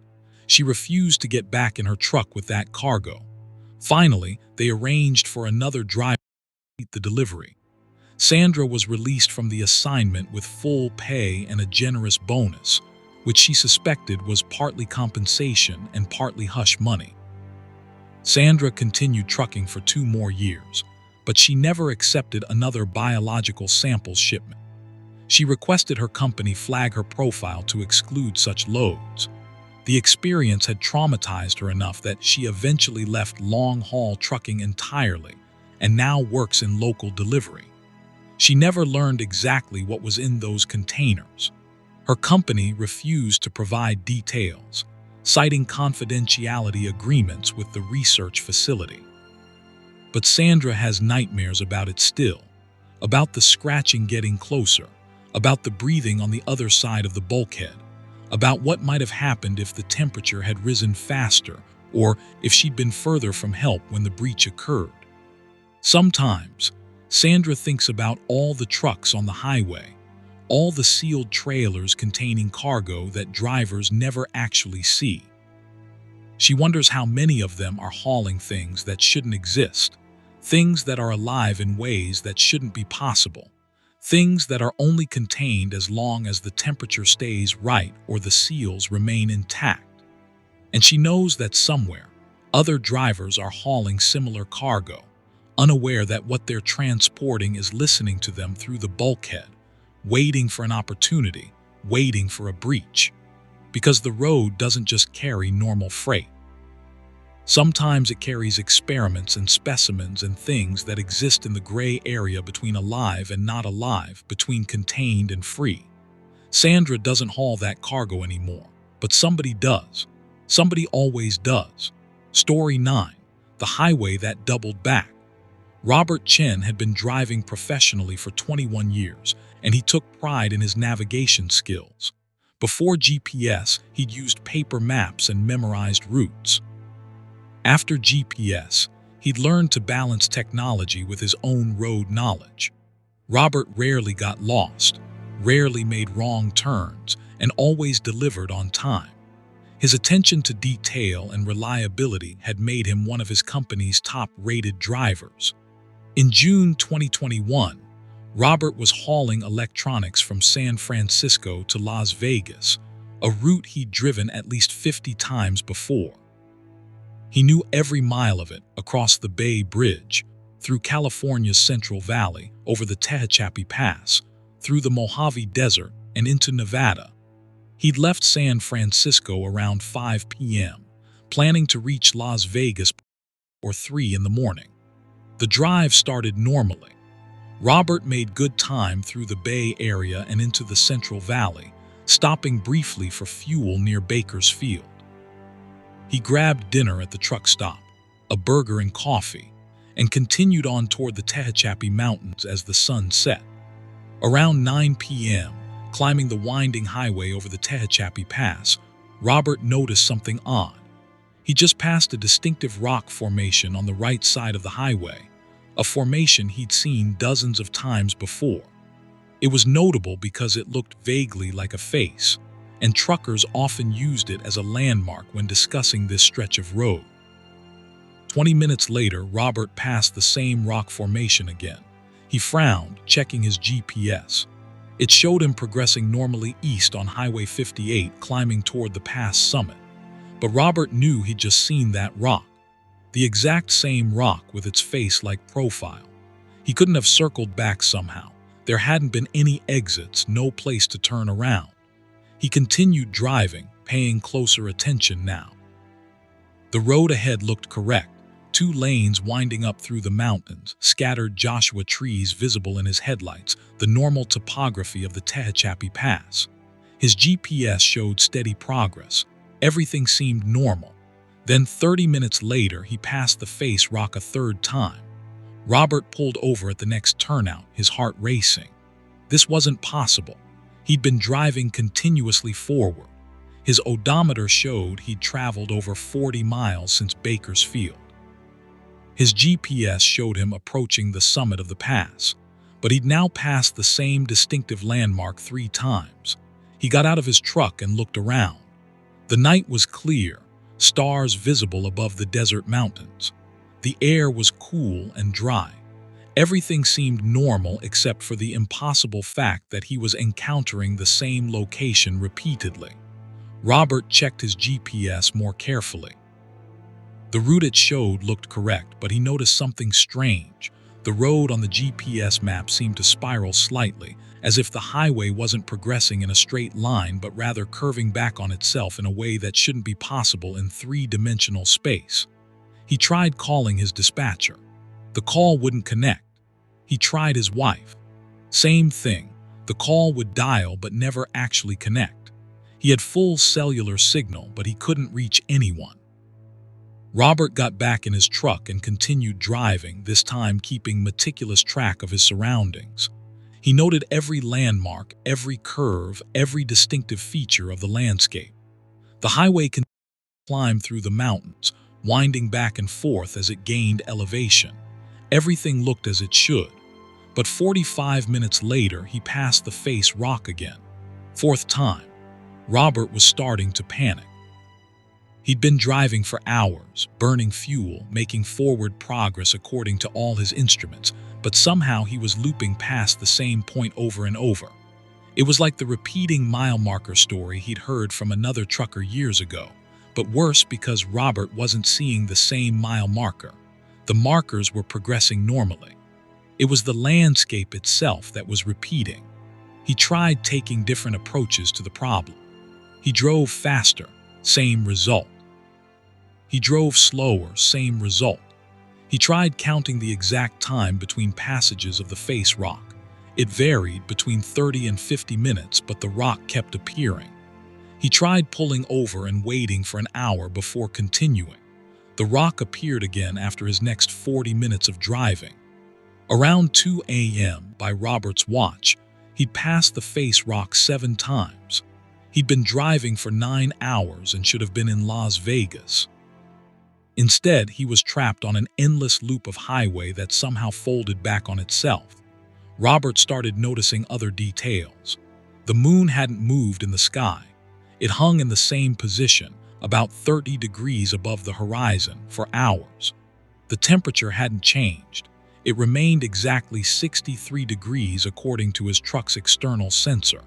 She refused to get back in her truck with that cargo. Finally, they arranged for another driver to complete the delivery. Sandra was released from the assignment with full pay and a generous bonus, which she suspected was partly compensation and partly hush money. Sandra continued trucking for 2 more years, but she never accepted another biological sample shipment. She requested her company flag her profile to exclude such loads. The experience had traumatized her enough that she eventually left long-haul trucking entirely and now works in local delivery. She never learned exactly what was in those containers. Her company refused to provide details, citing confidentiality agreements with the research facility. But Sandra has nightmares about it still, about the scratching getting closer, about the breathing on the other side of the bulkhead, about what might have happened if the temperature had risen faster or if she'd been further from help when the breach occurred. Sometimes, Sandra thinks about all the trucks on the highway, all the sealed trailers containing cargo that drivers never actually see. She wonders how many of them are hauling things that shouldn't exist, things that are alive in ways that shouldn't be possible, things that are only contained as long as the temperature stays right or the seals remain intact. And she knows that somewhere, other drivers are hauling similar cargo, unaware that what they're transporting is listening to them through the bulkhead, waiting for an opportunity, waiting for a breach. Because the road doesn't just carry normal freight. Sometimes it carries experiments and specimens and things that exist in the gray area between alive and not alive, between contained and free. Sandra doesn't haul that cargo anymore, but somebody does. Somebody always does. Story 9, the highway that doubled back. Robert Chen had been driving professionally for 21 years, and he took pride in his navigation skills. Before GPS, he'd used paper maps and memorized routes. After GPS, he'd learned to balance technology with his own road knowledge. Robert rarely got lost, rarely made wrong turns, and always delivered on time. His attention to detail and reliability had made him one of his company's top-rated drivers. In June 2021, Robert was hauling electronics from San Francisco to Las Vegas, a route he'd driven at least 50 times before. He knew every mile of it, across the Bay Bridge, through California's Central Valley, over the Tehachapi Pass, through the Mojave Desert, and into Nevada. He'd left San Francisco around 5 p.m., planning to reach Las Vegas or 3 in the morning. The drive started normally. Robert made good time through the Bay Area and into the Central Valley, stopping briefly for fuel near Bakersfield. He grabbed dinner at the truck stop, a burger and coffee, and continued on toward the Tehachapi Mountains as the sun set. Around 9 p.m., climbing the winding highway over the Tehachapi Pass, Robert noticed something odd. He just passed a distinctive rock formation on the right side of the highway, a formation he'd seen dozens of times before. It was notable because it looked vaguely like a face, and truckers often used it as a landmark when discussing this stretch of road. 20 minutes later, Robert passed the same rock formation again. He frowned, checking his GPS. It showed him progressing normally east on Highway 58, climbing toward the pass summit. But Robert knew he'd just seen that rock, the exact same rock with its face-like profile. He couldn't have circled back somehow. There hadn't been any exits, no place to turn around. He continued driving, paying closer attention now. The road ahead looked correct, 2 lanes winding up through the mountains, scattered Joshua trees visible in his headlights, the normal topography of the Tehachapi Pass. His GPS showed steady progress. Everything seemed normal. Then 30 minutes later, he passed the face rock a third time. Robert pulled over at the next turnout, his heart racing. This wasn't possible. He'd been driving continuously forward. His odometer showed he'd traveled over 40 miles since Bakersfield. His GPS showed him approaching the summit of the pass, but he'd now passed the same distinctive landmark 3 times. He got out of his truck and looked around. The night was clear, stars visible above the desert mountains. The air was cool and dry. Everything seemed normal except for the impossible fact that he was encountering the same location repeatedly. Robert checked his GPS more carefully. The route it showed looked correct, but he noticed something strange. The road on the GPS map seemed to spiral slightly, as if the highway wasn't progressing in a straight line but rather curving back on itself in a way that shouldn't be possible in 3-dimensional space. He tried calling his dispatcher. The call wouldn't connect. He tried his wife. Same thing. The call would dial but never actually connect. He had full cellular signal, but he couldn't reach anyone. Robert got back in his truck and continued driving, this time keeping meticulous track of his surroundings. He noted every landmark, every curve, every distinctive feature of the landscape. The highway continued to climb through the mountains, winding back and forth as it gained elevation. Everything looked as it should. But 45 minutes later, he passed the face rock again. 4th time. Robert was starting to panic. He'd been driving for hours, burning fuel, making forward progress according to all his instruments, but somehow he was looping past the same point over and over. It was like the repeating mile marker story he'd heard from another trucker years ago, but worse because Robert wasn't seeing the same mile marker. The markers were progressing normally. It was the landscape itself that was repeating. He tried taking different approaches to the problem. He drove faster, same result. He drove slower, same result. He tried counting the exact time between passages of the face rock. It varied between 30 and 50 minutes, but the rock kept appearing. He tried pulling over and waiting for an hour before continuing. The rock appeared again after his next 40 minutes of driving. Around 2 a.m., by Robert's watch, he'd passed the face rock 7 times. He'd been driving for 9 hours and should have been in Las Vegas. Instead, he was trapped on an endless loop of highway that somehow folded back on itself. Robert started noticing other details. The moon hadn't moved in the sky. It hung in the same position, about 30 degrees above the horizon, for hours. The temperature hadn't changed. It remained exactly 63 degrees according to his truck's external sensor,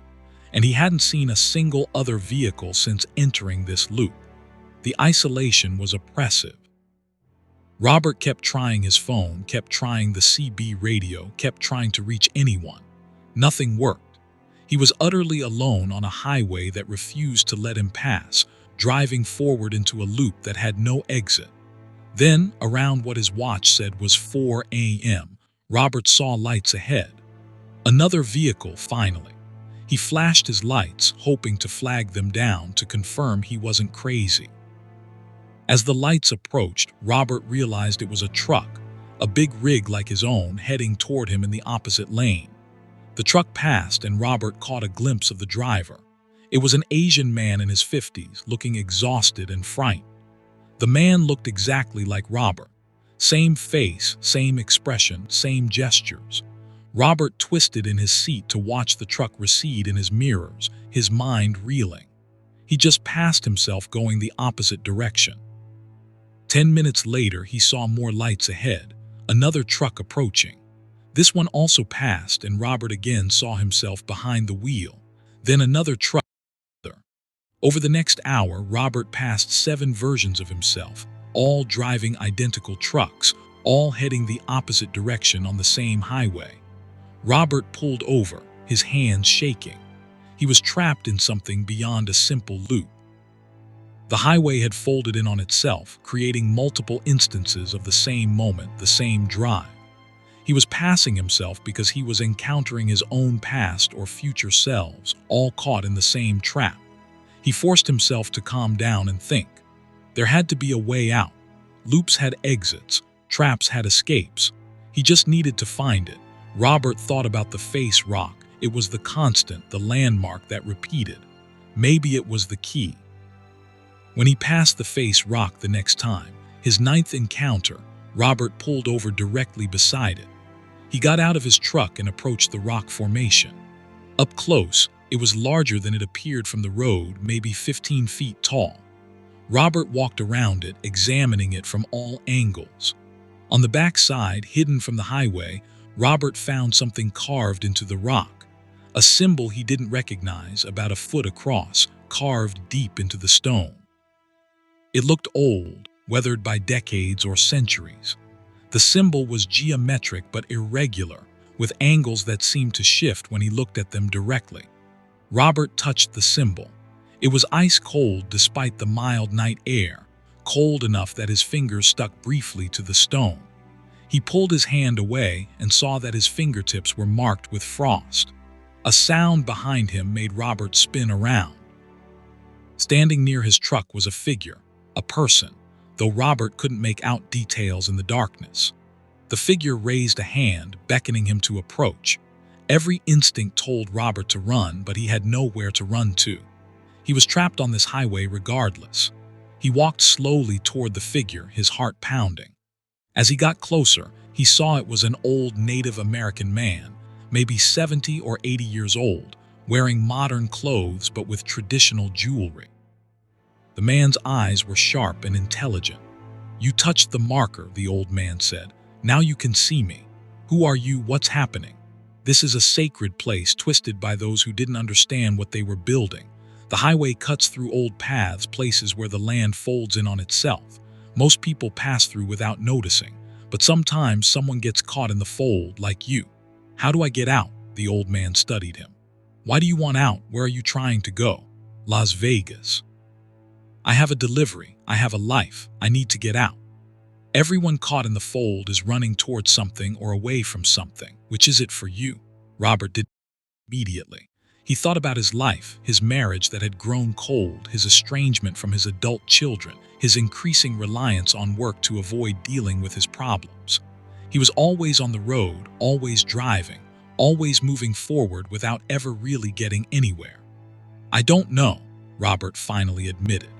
and he hadn't seen a single other vehicle since entering this loop. The isolation was oppressive. Robert kept trying his phone, kept trying the CB radio, kept trying to reach anyone. Nothing worked. He was utterly alone on a highway that refused to let him pass, driving forward into a loop that had no exit. Then, around what his watch said was 4 a.m., Robert saw lights ahead. Another vehicle, finally. He flashed his lights, hoping to flag them down to confirm he wasn't crazy. As the lights approached, Robert realized it was a truck, a big rig like his own, heading toward him in the opposite lane. The truck passed and Robert caught a glimpse of the driver. It was an Asian man in his 50s, looking exhausted and frightened. The man looked exactly like Robert. Same face, same expression, same gestures. Robert twisted in his seat to watch the truck recede in his mirrors, his mind reeling. He just passed himself going the opposite direction. 10 minutes later, he saw more lights ahead, another truck approaching. This one also passed, and Robert again saw himself behind the wheel. Then another truck. Over the next hour, Robert passed 7 versions of himself, all driving identical trucks, all heading the opposite direction on the same highway. Robert pulled over, his hands shaking. He was trapped in something beyond a simple loop. The highway had folded in on itself, creating multiple instances of the same moment, the same drive. He was passing himself because he was encountering his own past or future selves, all caught in the same trap. He forced himself to calm down and think. There had to be a way out. Loops had exits, traps had escapes. He just needed to find it. Robert thought about the face rock. It was the constant, the landmark that repeated. Maybe it was the key. When he passed the face rock the next time, his ninth encounter, Robert pulled over directly beside it. He got out of his truck and approached the rock formation. Up close, it was larger than it appeared from the road, maybe 15 feet tall. Robert walked around it, examining it from all angles. On the back side, hidden from the highway, Robert found something carved into the rock. A symbol he didn't recognize, about a foot across, carved deep into the stone. It looked old, weathered by decades or centuries. The symbol was geometric but irregular, with angles that seemed to shift when he looked at them directly. Robert touched the symbol. It was ice cold despite the mild night air, cold enough that his fingers stuck briefly to the stone. He pulled his hand away and saw that his fingertips were marked with frost. A sound behind him made Robert spin around. Standing near his truck was a figure, a person, though Robert couldn't make out details in the darkness. The figure raised a hand, beckoning him to approach. Every instinct told Robert to run, but he had nowhere to run to. He was trapped on this highway regardless. He walked slowly toward the figure, his heart pounding. As he got closer, he saw it was an old Native American man, maybe 70 or 80 years old, wearing modern clothes but with traditional jewelry. The man's eyes were sharp and intelligent. "You touched the marker," the old man said. "Now you can see me. Who are you? What's happening?" "This is a sacred place twisted by those who didn't understand what they were building. The highway cuts through old paths, places where the land folds in on itself. Most people pass through without noticing, but sometimes someone gets caught in the fold, like you. How do I get out?" The old man studied him. "Why do you want out? Where are you trying to go?" "Las Vegas." "I have a delivery. I have a life. I need to get out." Everyone caught in the fold is running towards something or away from something. Which is it for you? Robert did immediately. He thought about his life, his marriage that had grown cold, his estrangement from his adult children, his increasing reliance on work to avoid dealing with his problems. He was always on the road, always driving, always moving forward without ever really getting anywhere. "I don't know," Robert finally admitted.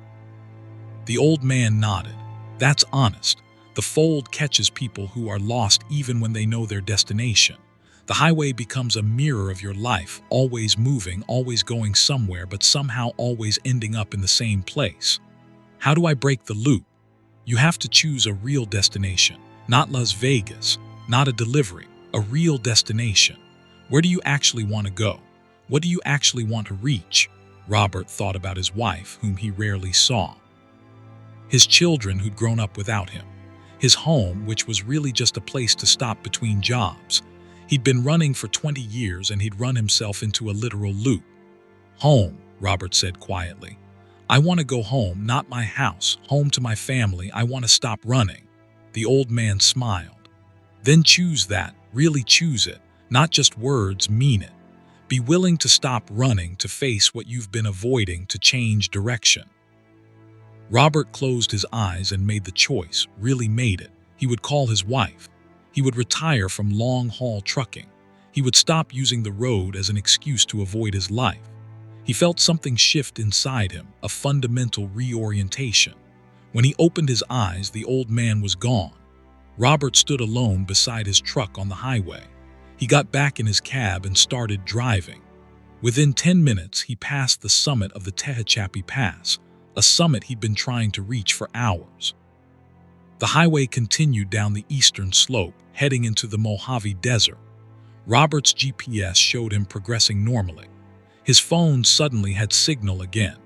The old man nodded. "That's honest. The fold catches people who are lost even when they know their destination. The highway becomes a mirror of your life, always moving, always going somewhere, but somehow always ending up in the same place. How do I break the loop? You have to choose a real destination, not Las Vegas, not a delivery, a real destination. Where do you actually want to go? What do you actually want to reach?" Robert thought about his wife, whom he rarely saw. His children who'd grown up without him. His home, which was really just a place to stop between jobs. He'd been running for 20 years and he'd run himself into a literal loop. "Home," Robert said quietly. "I want to go home, not my house, home to my family. I want to stop running." The old man smiled. "Then choose that, really choose it, not just words, mean it. Be willing to stop running, to face what you've been avoiding, to change direction." Robert closed his eyes and made the choice, really made it. He would call his wife. He would retire from long-haul trucking. He would stop using the road as an excuse to avoid his life. He felt something shift inside him, a fundamental reorientation. When he opened his eyes, the old man was gone. Robert stood alone beside his truck on the highway. He got back in his cab and started driving. Within 10 minutes, he passed the summit of the Tehachapi Pass, a summit he'd been trying to reach for hours. The highway continued down the eastern slope, heading into the Mojave Desert. Robert's GPS showed him progressing normally. His phone suddenly had signal again.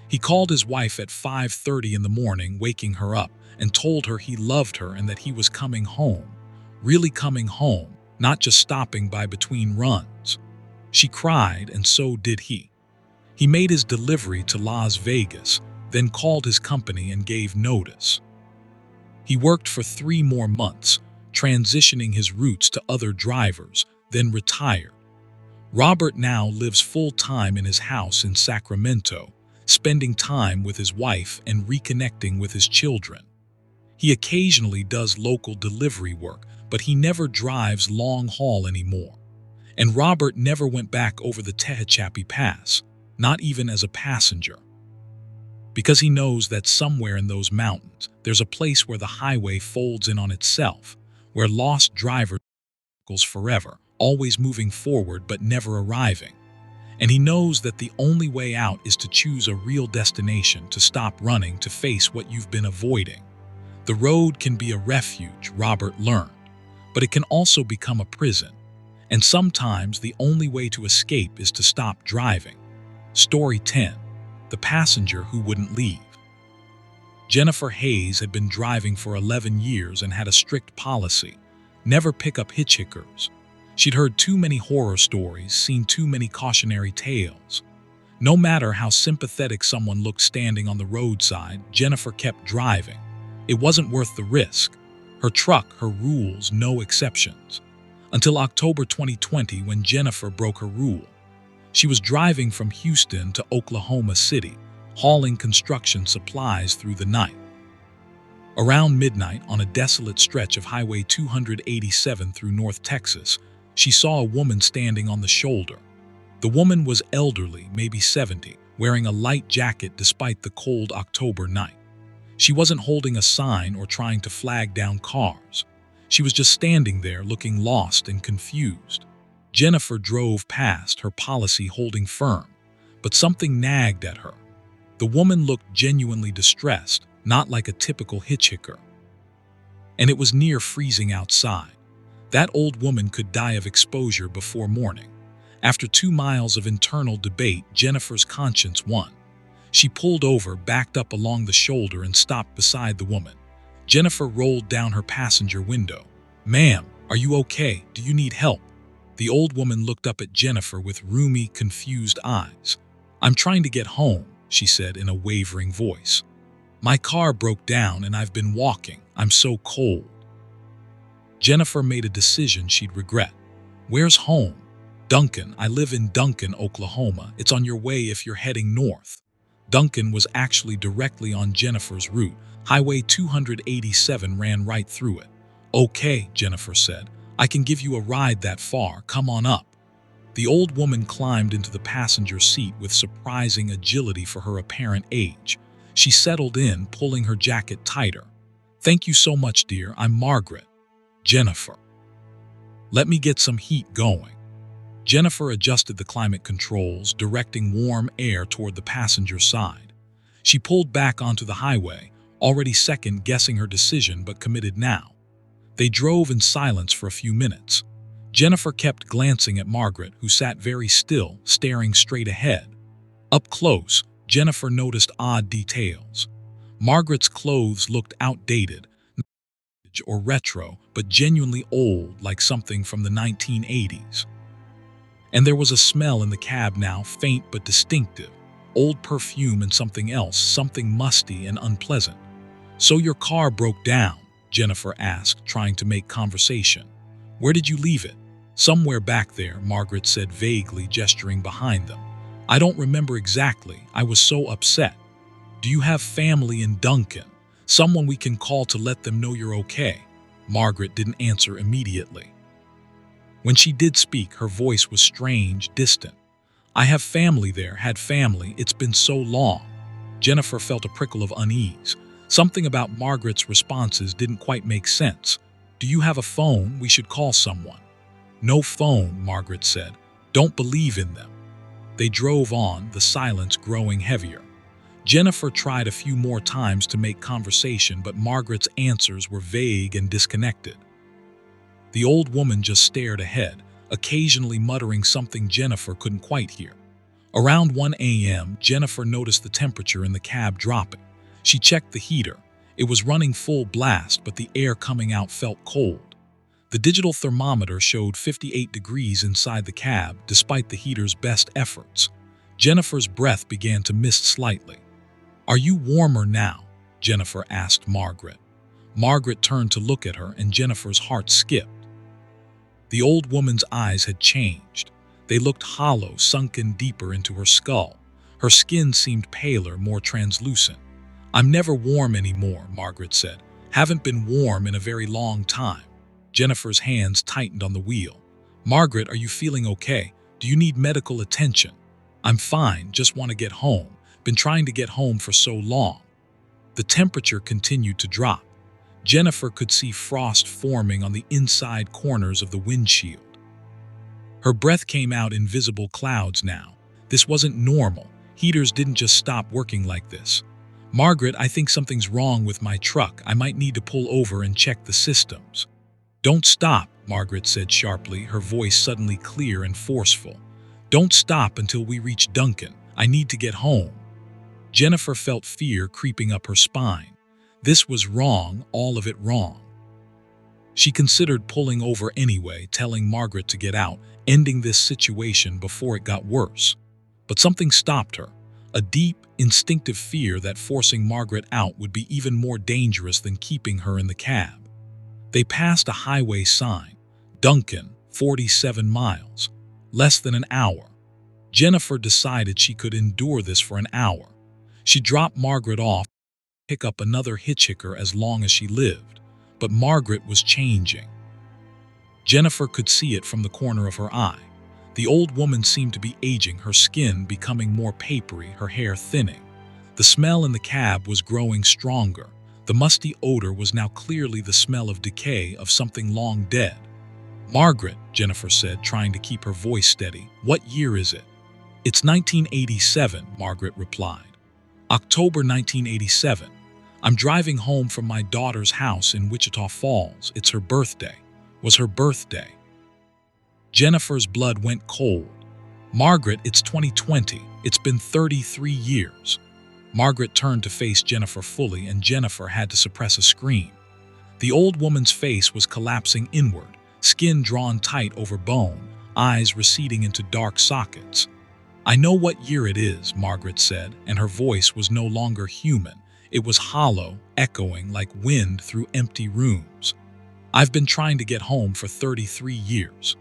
He called his wife at 5:30 in the morning, waking her up, and told her he loved her and that he was coming home. Really coming home, not just stopping by between runs. She cried, and so did he. He made his delivery to Las Vegas, then called his company and gave notice. He worked for 3 more months, transitioning his routes to other drivers, then retired. Robert now lives full-time in his house in Sacramento, spending time with his wife and reconnecting with his children. He occasionally does local delivery work, but he never drives long haul anymore. And Robert never went back over the Tehachapi Pass, not even as a passenger. Because he knows that somewhere in those mountains, there's a place where the highway folds in on itself, where lost drivers goes forever, always moving forward but never arriving. And he knows that the only way out is to choose a real destination, to stop running, to face what you've been avoiding. The road can be a refuge, Robert learned, but it can also become a prison. And sometimes the only way to escape is to stop driving. Story 10. The Passenger Who Wouldn't Leave. Jennifer Hayes had been driving for 11 years and had a strict policy: never pick up hitchhikers. She'd heard too many horror stories, seen too many cautionary tales. No matter how sympathetic someone looked standing on the roadside, Jennifer kept driving. It wasn't worth the risk. Her truck, her rules, no exceptions. Until October 2020, when Jennifer broke her rule. She was driving from Houston to Oklahoma City, hauling construction supplies through the night. Around midnight, on a desolate stretch of Highway 287 through North Texas, she saw a woman standing on the shoulder. The woman was elderly, maybe 70, wearing a light jacket despite the cold October night. She wasn't holding a sign or trying to flag down cars. She was just standing there looking lost and confused. Jennifer drove past, her policy holding firm, but something nagged at her. The woman looked genuinely distressed, not like a typical hitchhiker. And it was near freezing outside. That old woman could die of exposure before morning. After 2 miles of internal debate, Jennifer's conscience won. She pulled over, backed up along the shoulder, and stopped beside the woman. Jennifer rolled down her passenger window. "Ma'am, are you okay? Do you need help?" The old woman looked up at Jennifer with rheumy, confused eyes. "I'm trying to get home," she said in a wavering voice. "My car broke down and I've been walking. I'm so cold." Jennifer made a decision she'd regret. "Where's home?" "Duncan. I live in Duncan, Oklahoma. It's on your way if you're heading north." Duncan was actually directly on Jennifer's route. Highway 287 ran right through it. "Okay," Jennifer said. "I can give you a ride that far. Come on up." The old woman climbed into the passenger seat with surprising agility for her apparent age. She settled in, pulling her jacket tighter. "Thank you so much, dear. I'm Margaret." "Jennifer. Let me get some heat going." Jennifer adjusted the climate controls, directing warm air toward the passenger side. She pulled back onto the highway, already second-guessing her decision but committed now. They drove in silence for a few minutes. Jennifer kept glancing at Margaret, who sat very still, staring straight ahead. Up close, Jennifer noticed odd details. Margaret's clothes looked outdated, or retro, but genuinely old, like something from the 1980s. And there was a smell in the cab now, faint but distinctive. Old perfume and something else, something musty and unpleasant. "So your car broke down?" Jennifer asked, trying to make conversation. "Where did you leave it?" "Somewhere back there," Margaret said vaguely, gesturing behind them. "I don't remember exactly. I was so upset." "Do you have family in Duncan? Someone we can call to let them know you're okay?" Margaret didn't answer immediately. When she did speak, her voice was strange, distant. "I have family there, had family. It's been so long." Jennifer felt a prickle of unease. Something about Margaret's responses didn't quite make sense. "Do you have a phone? We should call someone." "No phone," Margaret said. "Don't believe in them." They drove on, the silence growing heavier. Jennifer tried a few more times to make conversation, but Margaret's answers were vague and disconnected. The old woman just stared ahead, occasionally muttering something Jennifer couldn't quite hear. Around 1 a.m., Jennifer noticed the temperature in the cab dropping. She checked the heater. It was running full blast, but the air coming out felt cold. The digital thermometer showed 58 degrees inside the cab, despite the heater's best efforts. Jennifer's breath began to mist slightly. "Are you warmer now?" Jennifer asked Margaret. Margaret turned to look at her, and Jennifer's heart skipped. The old woman's eyes had changed. They looked hollow, sunken deeper into her skull. Her skin seemed paler, more translucent. "I'm never warm anymore," Margaret said. "Haven't been warm in a very long time." Jennifer's hands tightened on the wheel. "Margaret, are you feeling okay? Do you need medical attention?" "I'm fine, just want to get home. Been trying to get home for so long." The temperature continued to drop. Jennifer could see frost forming on the inside corners of the windshield. Her breath came out in visible clouds now. This wasn't normal. Heaters didn't just stop working like this. "Margaret, I think something's wrong with my truck. I might need to pull over and check the systems." "Don't stop," Margaret said sharply, her voice suddenly clear and forceful. "Don't stop until we reach Duncan. I need to get home." Jennifer felt fear creeping up her spine. This was wrong, all of it wrong. She considered pulling over anyway, telling Margaret to get out, ending this situation before it got worse. But something stopped her, a deep, instinctive fear that forcing Margaret out would be even more dangerous than keeping her in the cab. They passed a highway sign, Duncan, 47 miles, less than an hour. Jennifer decided she could endure this for an hour. She dropped Margaret off, pick up another hitchhiker as long as she lived. But Margaret was changing. Jennifer could see it from the corner of her eye. The old woman seemed to be aging, her skin becoming more papery, her hair thinning. The smell in the cab was growing stronger. The musty odor was now clearly the smell of decay, of something long dead. "Margaret," Jennifer said, trying to keep her voice steady, "what year is it?" "It's 1987, Margaret replied. "October 1987. I'm driving home from my daughter's house in Wichita Falls. It's her birthday. Was her birthday." Jennifer's blood went cold. "Margaret, it's 2020. It's been 33 years. Margaret turned to face Jennifer fully, and Jennifer had to suppress a scream. The old woman's face was collapsing inward, skin drawn tight over bone, eyes receding into dark sockets. "I know what year it is," Margaret said, and her voice was no longer human. It was hollow, echoing like wind through empty rooms. "I've been trying to get home for 33 years.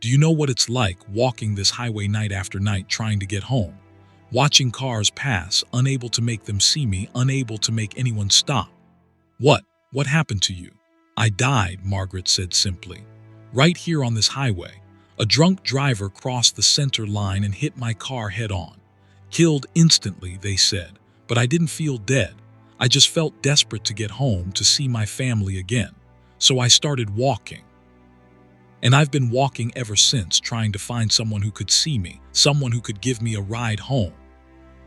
Do you know what it's like walking this highway night after night trying to get home? Watching cars pass, unable to make them see me, unable to make anyone stop." What happened to you?" "I died," Margaret said simply. "Right here on this highway. A drunk driver crossed the center line and hit my car head on. Killed instantly," they said. "But I didn't feel dead. I just felt desperate to get home, to see my family again. So I started walking. And I've been walking ever since, trying to find someone who could see me, someone who could give me a ride home."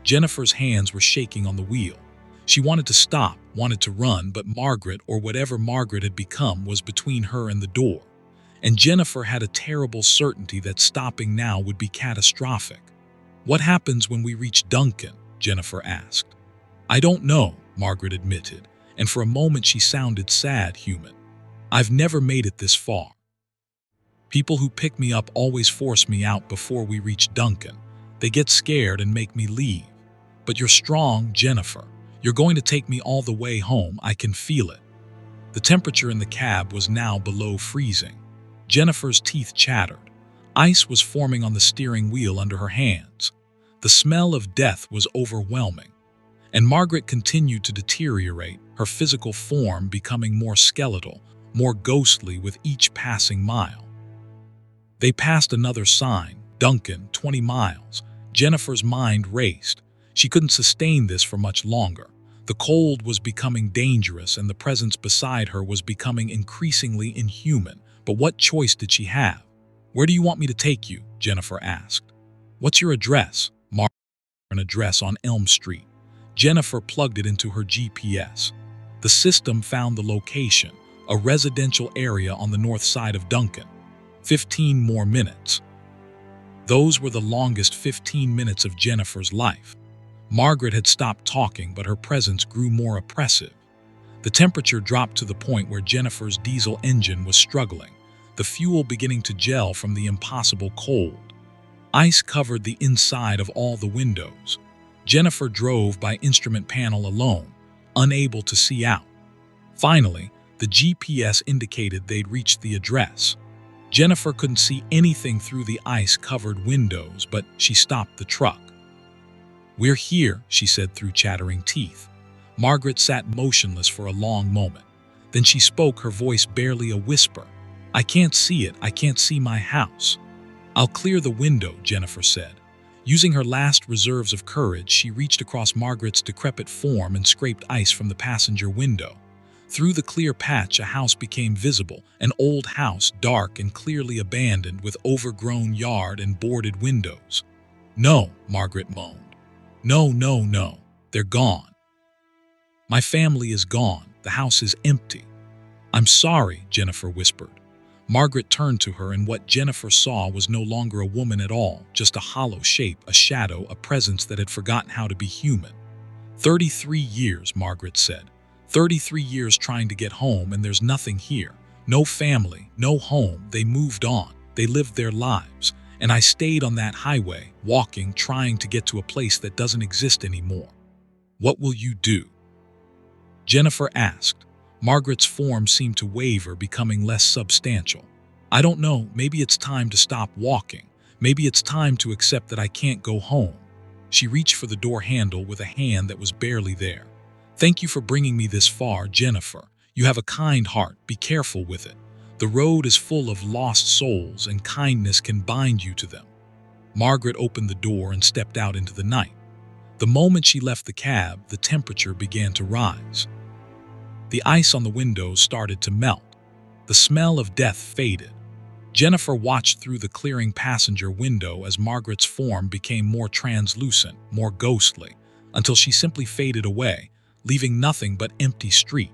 Jennifer's hands were shaking on the wheel. She wanted to stop, wanted to run, but Margaret, or whatever Margaret had become, was between her and the door. And Jennifer had a terrible certainty that stopping now would be catastrophic. "What happens when we reach Duncan?" Jennifer asked. "I don't know," Margaret admitted, and for a moment she sounded sad, human. "I've never made it this far. People who pick me up always force me out before we reach Duncan. They get scared and make me leave. But you're strong, Jennifer. You're going to take me all the way home. I can feel it." The temperature in the cab was now below freezing. Jennifer's teeth chattered. Ice was forming on the steering wheel under her hands. The smell of death was overwhelming. And Margaret continued to deteriorate, her physical form becoming more skeletal, more ghostly with each passing mile. They passed another sign, Duncan, 20 miles. Jennifer's mind raced. She couldn't sustain this for much longer. The cold was becoming dangerous, and the presence beside her was becoming increasingly inhuman. But what choice did she have? "Where do you want me to take you?" Jennifer asked. "What's your address?" Margaret an address on Elm Street. Jennifer plugged it into her GPS. The system found the location, a residential area on the north side of Duncan. 15 more minutes. Those were the longest 15 minutes of Jennifer's life. Margaret had stopped talking, but her presence grew more oppressive. The temperature dropped to the point where Jennifer's diesel engine was struggling, the fuel beginning to gel from the impossible cold. Ice covered the inside of all the windows. Jennifer drove by instrument panel alone, unable to see out. Finally, the GPS indicated they'd reached the address. Jennifer couldn't see anything through the ice-covered windows, but she stopped the truck. "We're here," she said through chattering teeth. Margaret sat motionless for a long moment. Then she spoke, her voice barely a whisper. "I can't see it. I can't see my house." "I'll clear the window," Jennifer said. Using her last reserves of courage, she reached across Margaret's decrepit form and scraped ice from the passenger window. Through the clear patch, a house became visible, an old house, dark and clearly abandoned, with overgrown yard and boarded windows. "No," Margaret moaned. "No, no, no. They're gone. My family is gone. The house is empty." "I'm sorry," Jennifer whispered. Margaret turned to her, and what Jennifer saw was no longer a woman at all, just a hollow shape, a shadow, a presence that had forgotten how to be human. 33 years, Margaret said. 33 years trying to get home, and there's nothing here. No family, no home. They moved on. They lived their lives. And I stayed on that highway, walking, trying to get to a place that doesn't exist anymore. What will you do?" Jennifer asked. Margaret's form seemed to waver, becoming less substantial. "I don't know. Maybe it's time to stop walking. Maybe it's time to accept that I can't go home." She reached for the door handle with a hand that was barely there. "Thank you for bringing me this far, Jennifer. You have a kind heart. Be careful with it. The road is full of lost souls, and kindness can bind you to them." Margaret opened the door and stepped out into the night. The moment she left the cab, the temperature began to rise. The ice on the windows started to melt. The smell of death faded. Jennifer watched through the clearing passenger window as Margaret's form became more translucent, more ghostly, until she simply faded away, leaving nothing but empty street.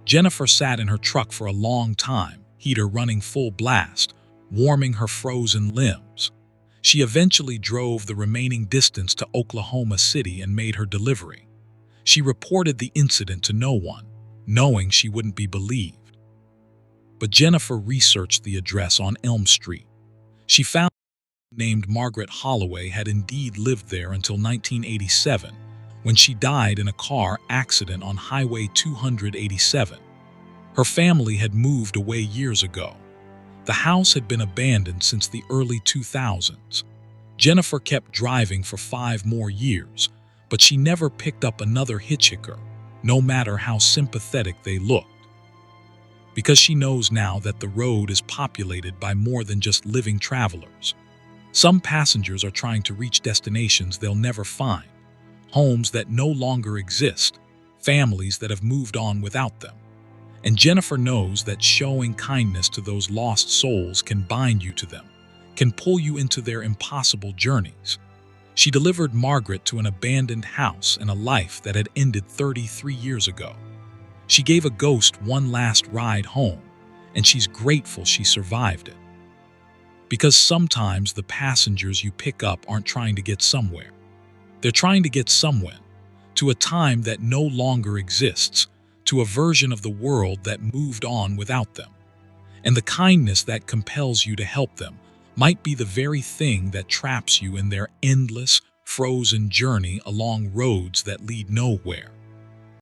Jennifer sat in her truck for a long time, heater running full blast, warming her frozen limbs. She eventually drove the remaining distance to Oklahoma City and made her delivery. She reported the incident to no one, knowing she wouldn't be believed. But Jennifer researched the address on Elm Street. She found a woman named Margaret Holloway had indeed lived there until 1987, when she died in a car accident on Highway 287. Her family had moved away years ago. The house had been abandoned since the early 2000s. Jennifer kept driving for 5 more years, but she never picked up another hitchhiker, no matter how sympathetic they looked. Because she knows now that the road is populated by more than just living travelers. Some passengers are trying to reach destinations they'll never find, homes that no longer exist, families that have moved on without them. And Jennifer knows that showing kindness to those lost souls can bind you to them, can pull you into their impossible journeys. She delivered Margaret to an abandoned house and a life that had ended 33 years ago. She gave a ghost one last ride home, and she's grateful she survived it. Because sometimes the passengers you pick up aren't trying to get somewhere. They're trying to get somewhere, to a time that no longer exists, to a version of the world that moved on without them. And the kindness that compels you to help them might be the very thing that traps you in their endless, frozen journey along roads that lead nowhere.